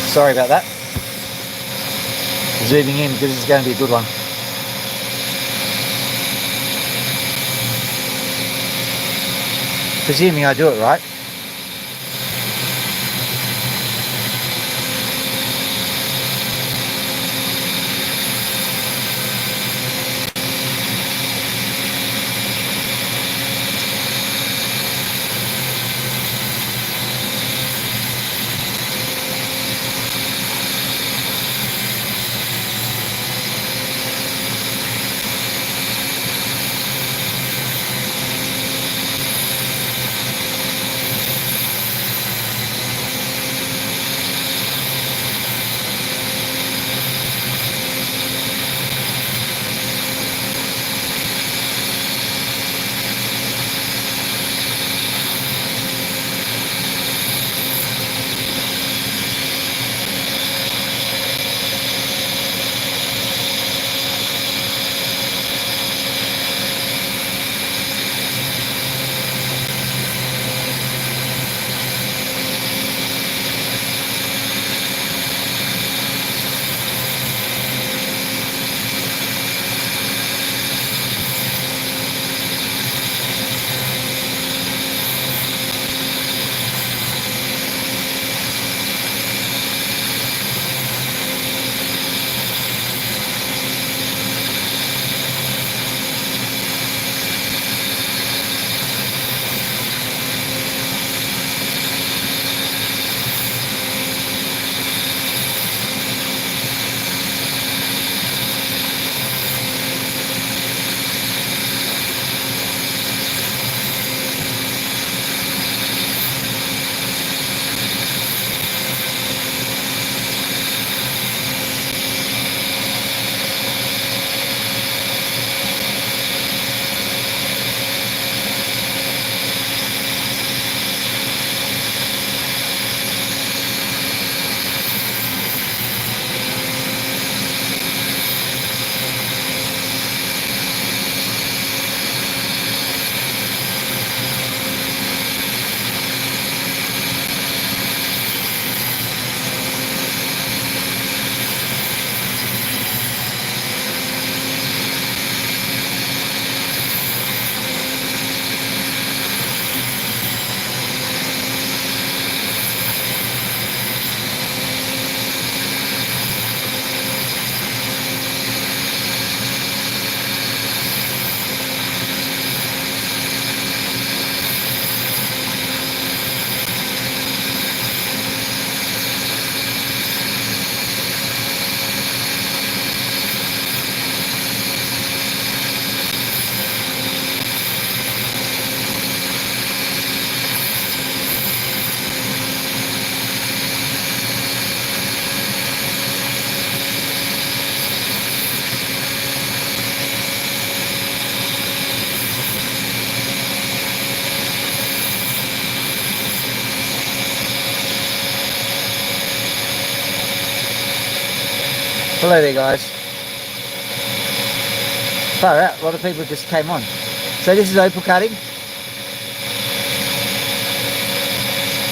Sorry about that. Zooming in because it's going to be a good one. Presuming I do it right. Hello there, guys. Far out, a lot of people just came on. So this is opal cutting.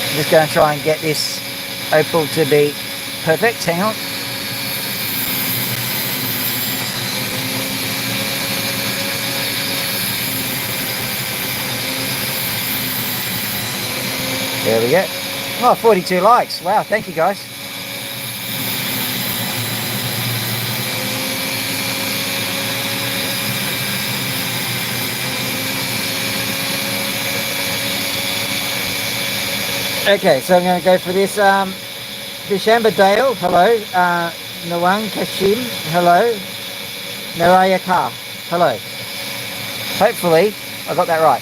I'm just going to try and get this opal to be perfect. Hang on. There we go. Oh, 42 likes. Wow, thank you guys. Okay, so I'm going to go for this. Dishamba Dale, hello. Nawang Kashim, hello. Naraya Kar, hello. Hopefully, I got that right.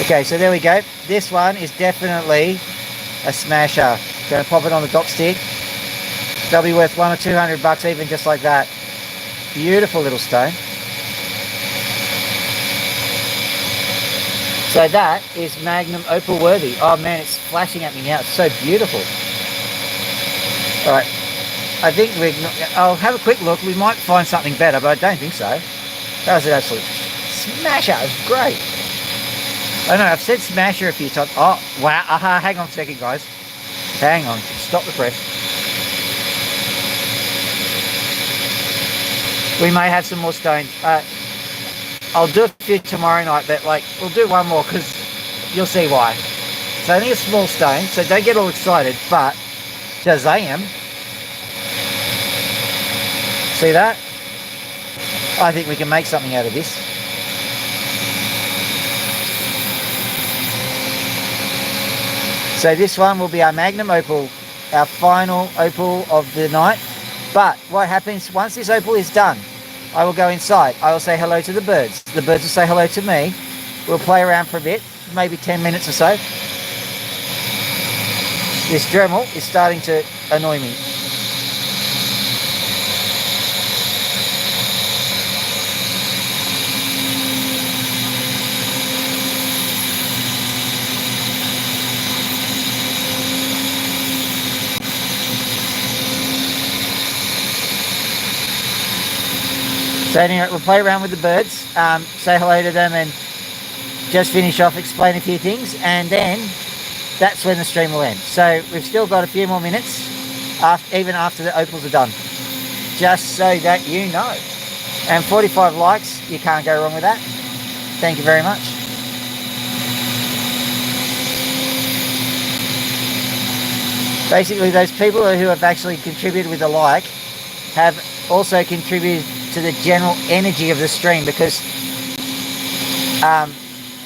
Okay, so there we go. This one is definitely a smasher. Going to pop it on the dot stick. They'll be worth $100 or $200 even just like that. Beautiful little stone. So that is Magnum Opal worthy. Oh man, it's flashing at me now. It's so beautiful. All right, I think I'll have a quick look. We might find something better, but I don't think so. That was an absolute smasher. It was great. I know, I've said smasher a few times. Oh, wow. Hang on a second, guys. Hang on. Stop the press. We may have some more stones. I'll do a few tomorrow night, but like we'll do one more because you'll see why. So I think a small stone, so don't get all excited, but Shazam. See that? I think we can make something out of this. So this one will be our Magnum Opal, our final opal of the night. But what happens once this opal is done, I will go inside. I will say hello to the birds. The birds will say hello to me. We'll play around for a bit, maybe 10 minutes or so. This Dremel is starting to annoy me. So anyway, we'll play around with the birds, say hello to them and just finish off, explain a few things, and then that's when the stream will end. So we've still got a few more minutes, even after the opals are done, just so that you know. And 45 likes, you can't go wrong with that. Thank you very much. Basically, those people who have actually contributed with a like have also contributed to the general energy of the stream, because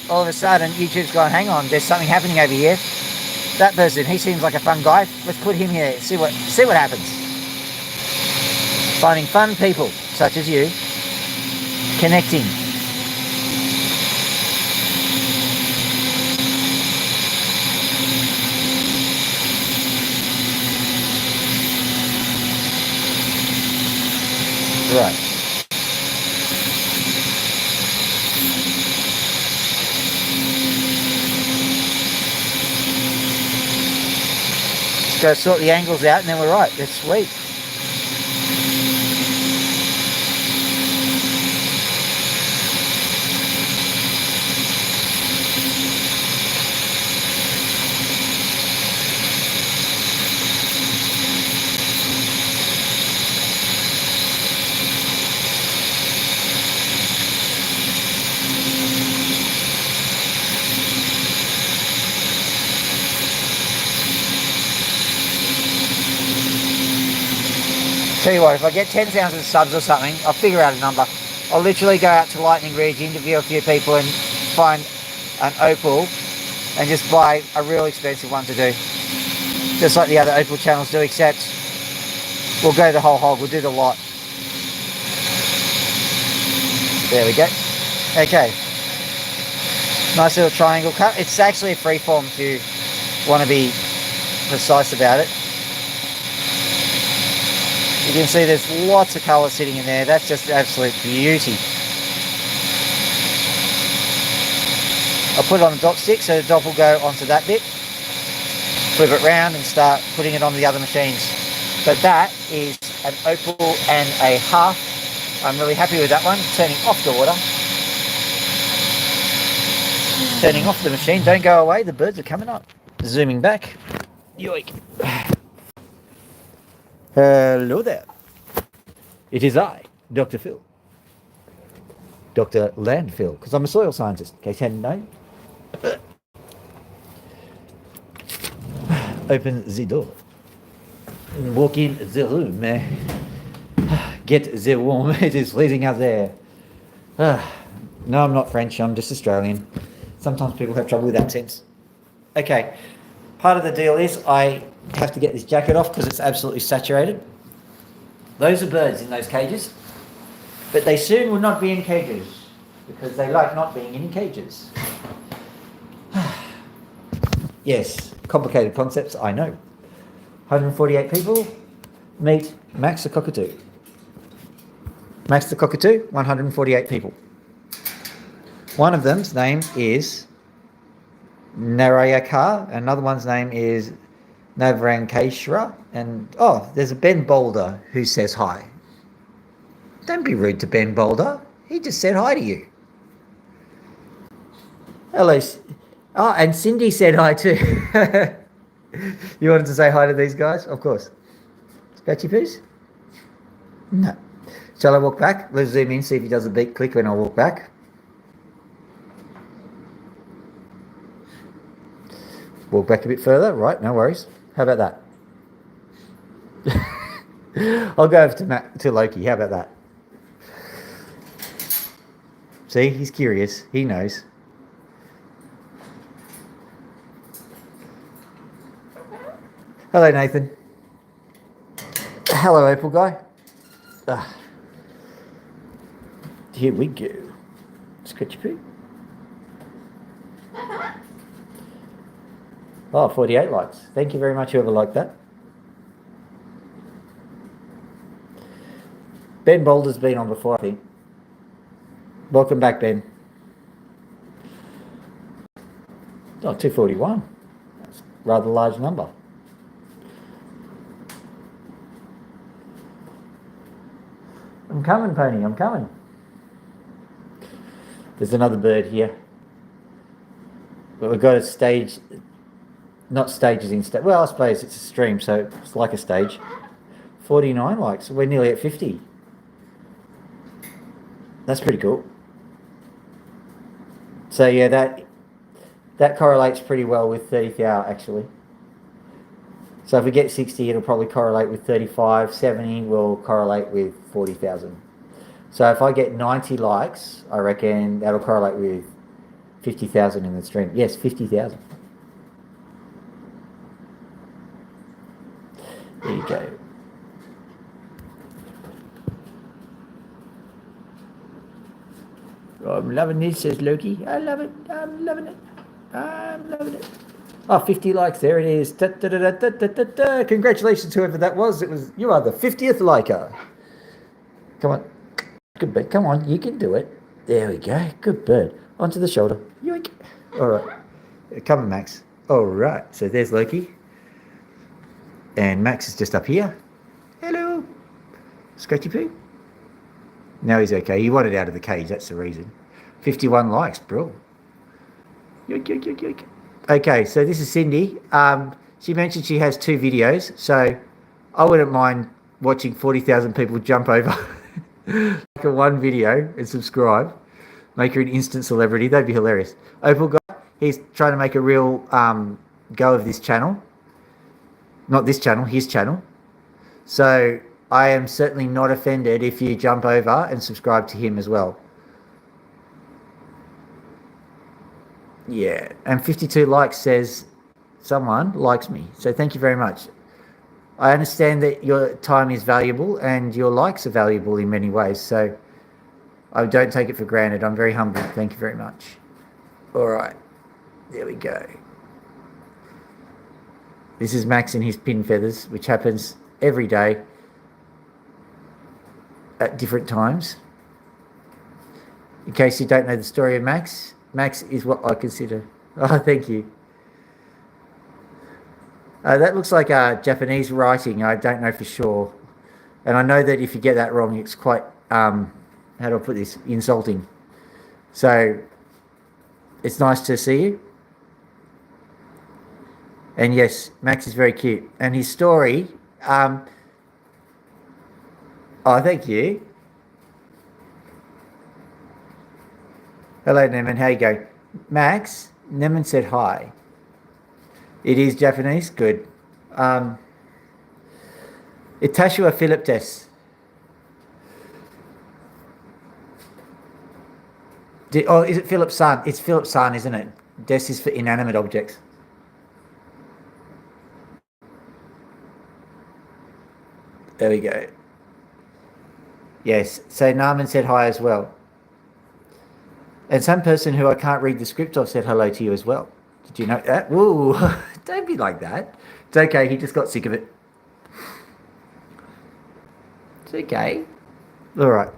all of a sudden YouTube's gone, hang on, there's something happening over here. That person, he seems like a fun guy. Let's put him here, see what happens. Finding fun people such as you, connecting. Right. Go sort the angles out and then we're right. That's sweet. Tell you what, if I get 10,000 subs or something, I'll figure out a number. I'll literally go out to Lightning Ridge, interview a few people and find an opal and just buy a real expensive one to do. Just like the other opal channels do, except we'll go the whole hog, we'll do the lot. There we go. Okay. Nice little triangle cut. It's actually a freeform if you want to be precise about it. You can see there's lots of colour sitting in there. That's just absolute beauty. I'll put it on the dot stick so the dot will go onto that bit. Flip it round and start putting it on the other machines. But that is an opal and a half. I'm really happy with that one. Turning off the water. Turning off the machine. Don't go away. The birds are coming up. Zooming back. Yoink. Hello there. It is I, Dr. Phil. Dr. Landfill, because I'm a soil scientist, in case you hadn't known. Open the door. Walk in the room. Get the warm. It is freezing out there. No, I'm not French. I'm just Australian. Sometimes people have trouble with accents. Okay. Part of the deal is I have to get this jacket off because it's absolutely saturated. Those are birds in those cages. But they soon will not be in cages because they like not being in cages. Yes, complicated concepts, I know. 148 people meet Max the Cockatoo. Max the Cockatoo, 148 people. One of them's name is Narayaka, another one's name is Navrankeshwara, and there's a Ben Boulder who says hi. Don't be rude to Ben Boulder. He just said hi to you. Hello. Oh, and Cindy said hi too. You wanted to say hi to these guys? Of course. Scratchy Poos? No. Shall I walk back? Let's zoom in, see if he does a beat click when I walk back. Walk back a bit further. Right, no worries. How about that? I'll go over to Loki. How about that? See, he's curious. He knows. Hello, Nathan. Hello, Opal guy. Here we go. Scratchy poo. 48 likes. Thank you very much, whoever liked that. Ben Boulder's been on before, I think. Welcome back, Ben. 241. That's a rather large number. I'm coming, Pony, I'm coming. There's another bird here. But we've got a stage, not stages in stage. Well, I suppose it's a stream, so it's like a stage. 49 likes. We're nearly at 50. That's pretty cool. So yeah, that correlates pretty well with 30,000 actually. So if we get 60, it'll probably correlate with 35. 70 will correlate with 40,000. So if I get 90 likes, I reckon that'll correlate with 50,000 in the stream. Yes, 50,000. There you go. I'm loving this, says Loki. I love it. I'm loving it. I'm loving it. 50 likes. There it is. Da, da, da, da, da, da, da. Congratulations, whoever that was. You are the 50th liker. Come on. Good bird. Come on. You can do it. There we go. Good bird. Onto the shoulder. Yoink. All right. Come on, Max. All right. So there's Loki. And Max is just up here. Hello. Scratchy poo. Now he's okay. He wanted out of the cage. That's the reason. 51 likes, bro. Yoink, yoink, yoink, yoink. Okay, so this is Cindy. She mentioned she has 2 videos, so I wouldn't mind watching 40,000 people jump over like a one video and subscribe. Make her an instant celebrity. That'd be hilarious. Opal guy, he's trying to make a real go of this channel. Not this channel, his channel. So I am certainly not offended if you jump over and subscribe to him as well. Yeah, and 52 likes says someone likes me. So thank you very much. I understand that your time is valuable and your likes are valuable in many ways. So I don't take it for granted. I'm very humble. Thank you very much. All right, there we go. This is Max in his pin feathers, which happens every day at different times. In case you don't know the story of Max, Max is what I consider. Oh, thank you. That looks like Japanese writing. I don't know for sure. And I know that if you get that wrong, it's quite, how do I put this, insulting. So it's nice to see you. And yes, Max is very cute. And his story, oh, thank you. Hello, Neman. How you go? Max, Neman said hi. It is Japanese? Good. Itashua Philiptes. Oh, is it Philip's son? It's Philip's son, isn't it? Des is for inanimate objects. There we go. Yes. So Naaman said hi as well. And some person who I can't read the script of said hello to you as well. Did you know that? Woo! Don't be like that. It's okay. He just got sick of it. It's okay. All right.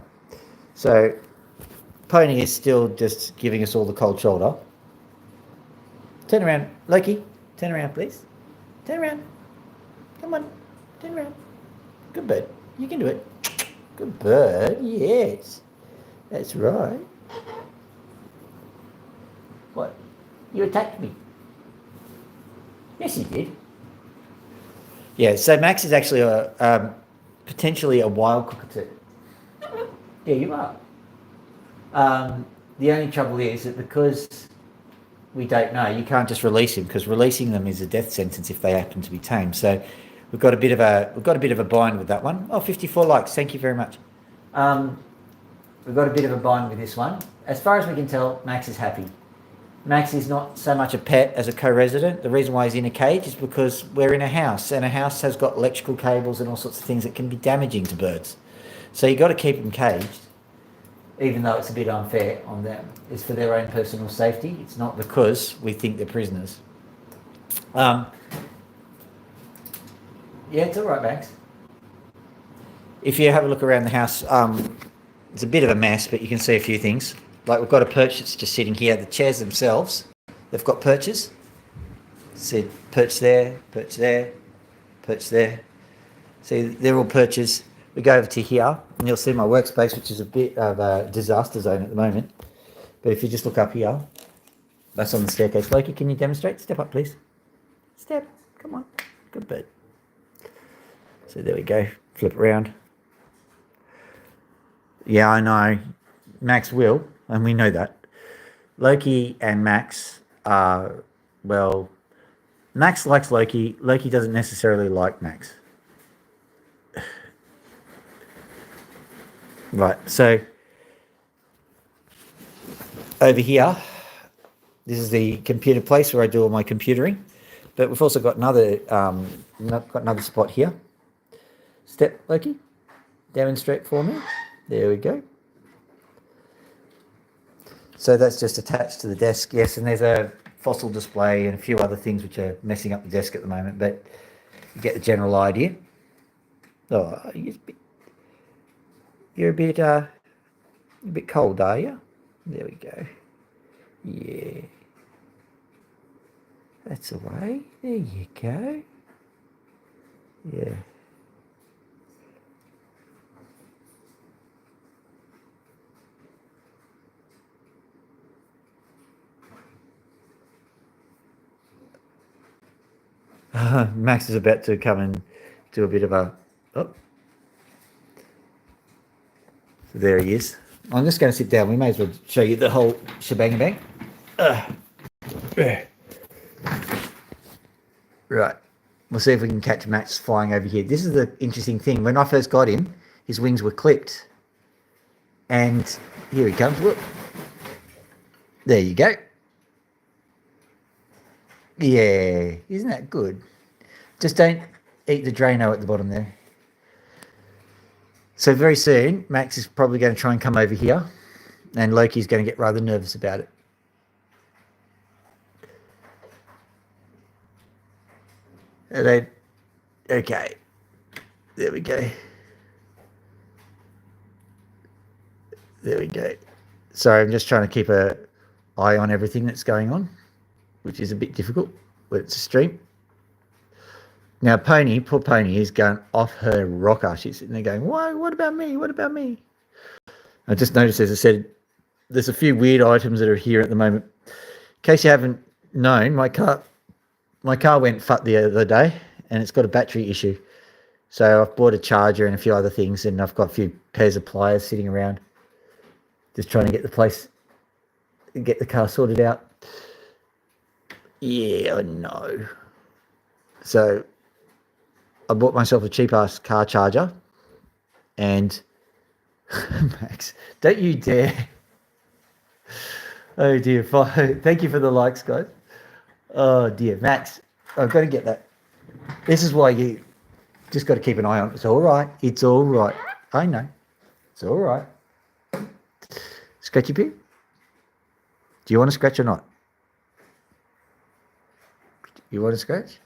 So Pony is still just giving us all the cold shoulder. Turn around. Loki, turn around, please. Turn around. Come on. Turn around. Good bird. You can do it. Good bird. Yes. That's right. What? You attacked me. Yes, you did. Yeah, so Max is actually potentially a wild cockatoo. Yeah, you are. The only trouble is that because we don't know, you can't just release him, because releasing them is a death sentence if they happen to be tamed. So we've got a bit of a bind with that one. Oh, 54 likes. Thank you very much. We've got a bit of a bind with this one. As far as we can tell, Max is happy. Max is not so much a pet as a co-resident. The reason why he's in a cage is because we're in a house, and a house has got electrical cables and all sorts of things that can be damaging to birds. So you've got to keep them caged, even though it's a bit unfair on them. It's for their own personal safety. It's not because we think they're prisoners. Yeah, it's all right, Max. If you have a look around the house, it's a bit of a mess, but you can see a few things. Like we've got a perch that's just sitting here. The chairs themselves, they've got perches. See, perch there, perch there, perch there. See, they're all perches. We go over to here, and you'll see my workspace, which is a bit of a disaster zone at the moment. But if you just look up here, that's on the staircase. Loki, can you demonstrate? Step up, please. Step. Come on. Good bird. So there we go. Flip around. Yeah, I know. Max will, and we know that. Loki and Max are, well, Max likes Loki. Loki doesn't necessarily like Max. Right, so over here, this is the computer place where I do all my computering, but we've also got another spot here. Step, Loki, demonstrate for me. There we go. So that's just attached to the desk, yes, and there's a fossil display and a few other things which are messing up the desk at the moment, but you get the general idea. Oh, you're a bit cold, are you? There we go. Yeah. That's away. There you go. Yeah. Max is about to come and do a bit of a... Oh. So there he is. I'm just going to sit down. We may as well show you the whole shebang bang. Right. We'll see if we can catch Max flying over here. This is the interesting thing. When I first got him, his wings were clipped. And here he comes. Look. There you go. Yeah. Isn't that good? Just don't eat the Drano at the bottom there. So very soon, Max is probably going to try and come over here. And Loki's going to get rather nervous about it. And then, okay. There we go. There we go. Sorry, I'm just trying to keep an eye on everything that's going on, which is a bit difficult when it's a stream. Now, Pony, poor Pony, is going off her rocker. She's sitting there going, why? What about me? What about me? I just noticed, as I said, there's a few weird items that are here at the moment. In case you haven't known, my car went fut the other day, and it's got a battery issue. So I've bought a charger and a few other things, and I've got a few pairs of pliers sitting around, just trying to get the car sorted out. Yeah, I know. So I bought myself a cheap-ass car charger, and Max, don't you dare. Oh dear. Thank you for the likes, guys. Oh dear. Max, I've got to get that. This is why you just got to keep an eye on it. It's all right. It's all right. I know. It's all right. Scratchy pig? Do you want to scratch or not? You want to scratch?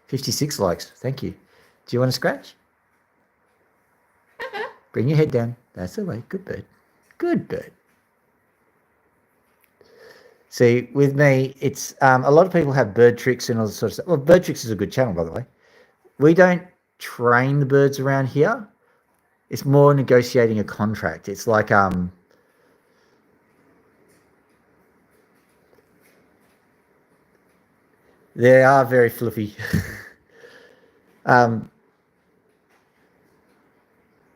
56 likes. Thank you. Do you want to scratch? Bring your head down. That's the way. Good bird. Good bird. See, with me, it's a lot of people have bird tricks and all this sort of stuff. Well, Bird Tricks is a good channel, by the way. We don't train the birds around here. It's more negotiating a contract. It's like they are very fluffy.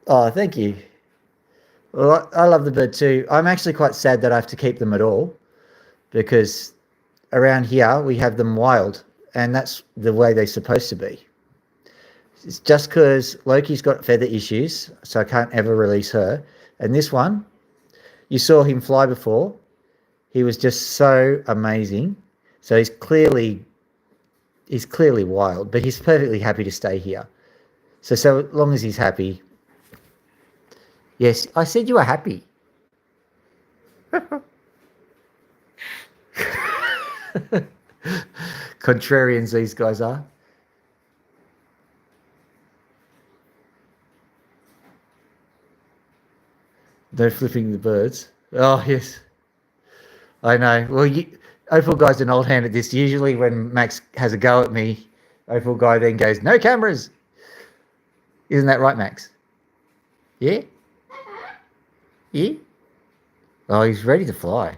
Oh, thank you. Well, I love the bird too. I'm actually quite sad that I have to keep them at all because around here we have them wild and that's the way they're supposed to be. It's just because Loki's got feather issues, so I can't ever release her. And this one, you saw him fly before. He was just so amazing. So he's clearly wild, but he's perfectly happy to stay here. So long as he's happy. Yes, I said you were happy. Contrarians these guys are. No flipping the birds. Oh, yes. I know. Well, Opal guy's an old hand at this. Usually when Max has a go at me, Opal guy then goes, no cameras. Isn't that right, Max? Yeah? Yeah? Oh, he's ready to fly.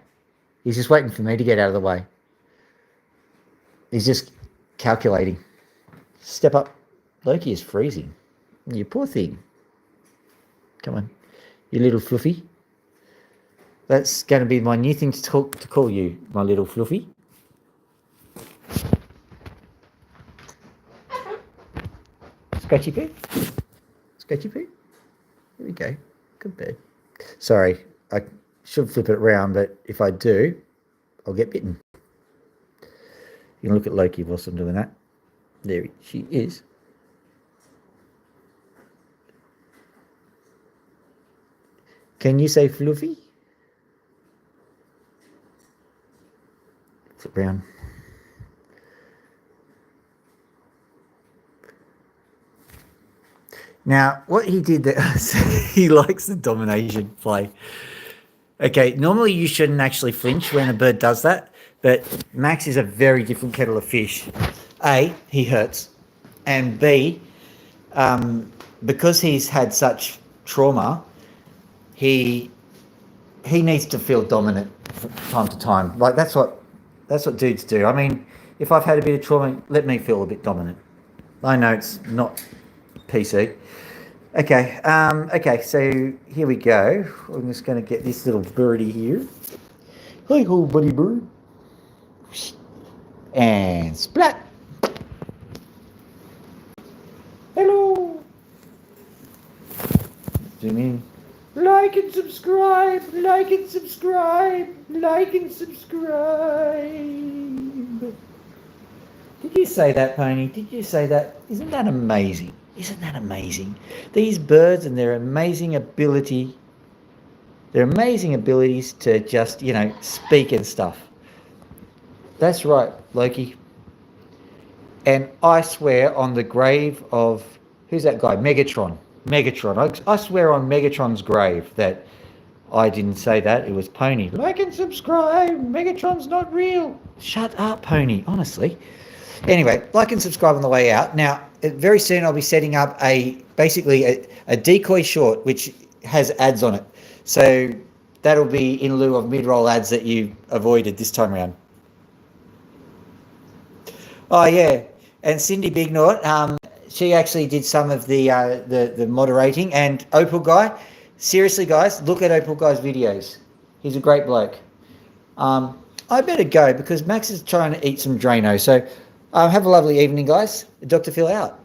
He's just waiting for me to get out of the way. He's just calculating. Step up. Loki is freezing. You poor thing. Come on. You little fluffy. That's going to be my new thing to call you, my little fluffy. Scratchy poo? Scratchy poo? Here we go. Good bird. Sorry, I should flip it around, but if I do, I'll get bitten. You can look at Loki whilst I'm doing that. There she is. Can you say fluffy? Flip around. Now, what he did there, he likes the domination play. Okay, normally you shouldn't actually flinch when a bird does that, but Max is a very different kettle of fish. A, he hurts, and B, because he's had such trauma, he needs to feel dominant from time to time. Like that's what dudes do. I mean, if I've had a bit of trauma, let me feel a bit dominant. I know it's not PC. Okay, okay, so here we go. I'm just going to get this little birdie here. Hi, ho, buddy bird. And splat. Hello. Zoom in. Like and subscribe, like and subscribe, like and subscribe. Did you say that, Pony? Did you say that? Isn't that amazing? Isn't that amazing? These birds and their amazing abilities to just, speak and stuff. That's right, Loki. And I swear on the grave of, who's that guy? Megatron. I swear on Megatron's grave that I didn't say that. It was Pony. Like and subscribe. Megatron's not real. Shut up, Pony. Honestly. Anyway, like and subscribe on the way out. Now, very soon I'll be setting up basically a decoy short which has ads on it. So that'll be in lieu of mid-roll ads that you avoided this time around. Oh yeah, and Cindy Bignort, she actually did some of the moderating. And Opal Guy, seriously guys, look at Opal Guy's videos. He's a great bloke. I better go because Max is trying to eat some Drano. So have a lovely evening, guys. Dr. Phil out.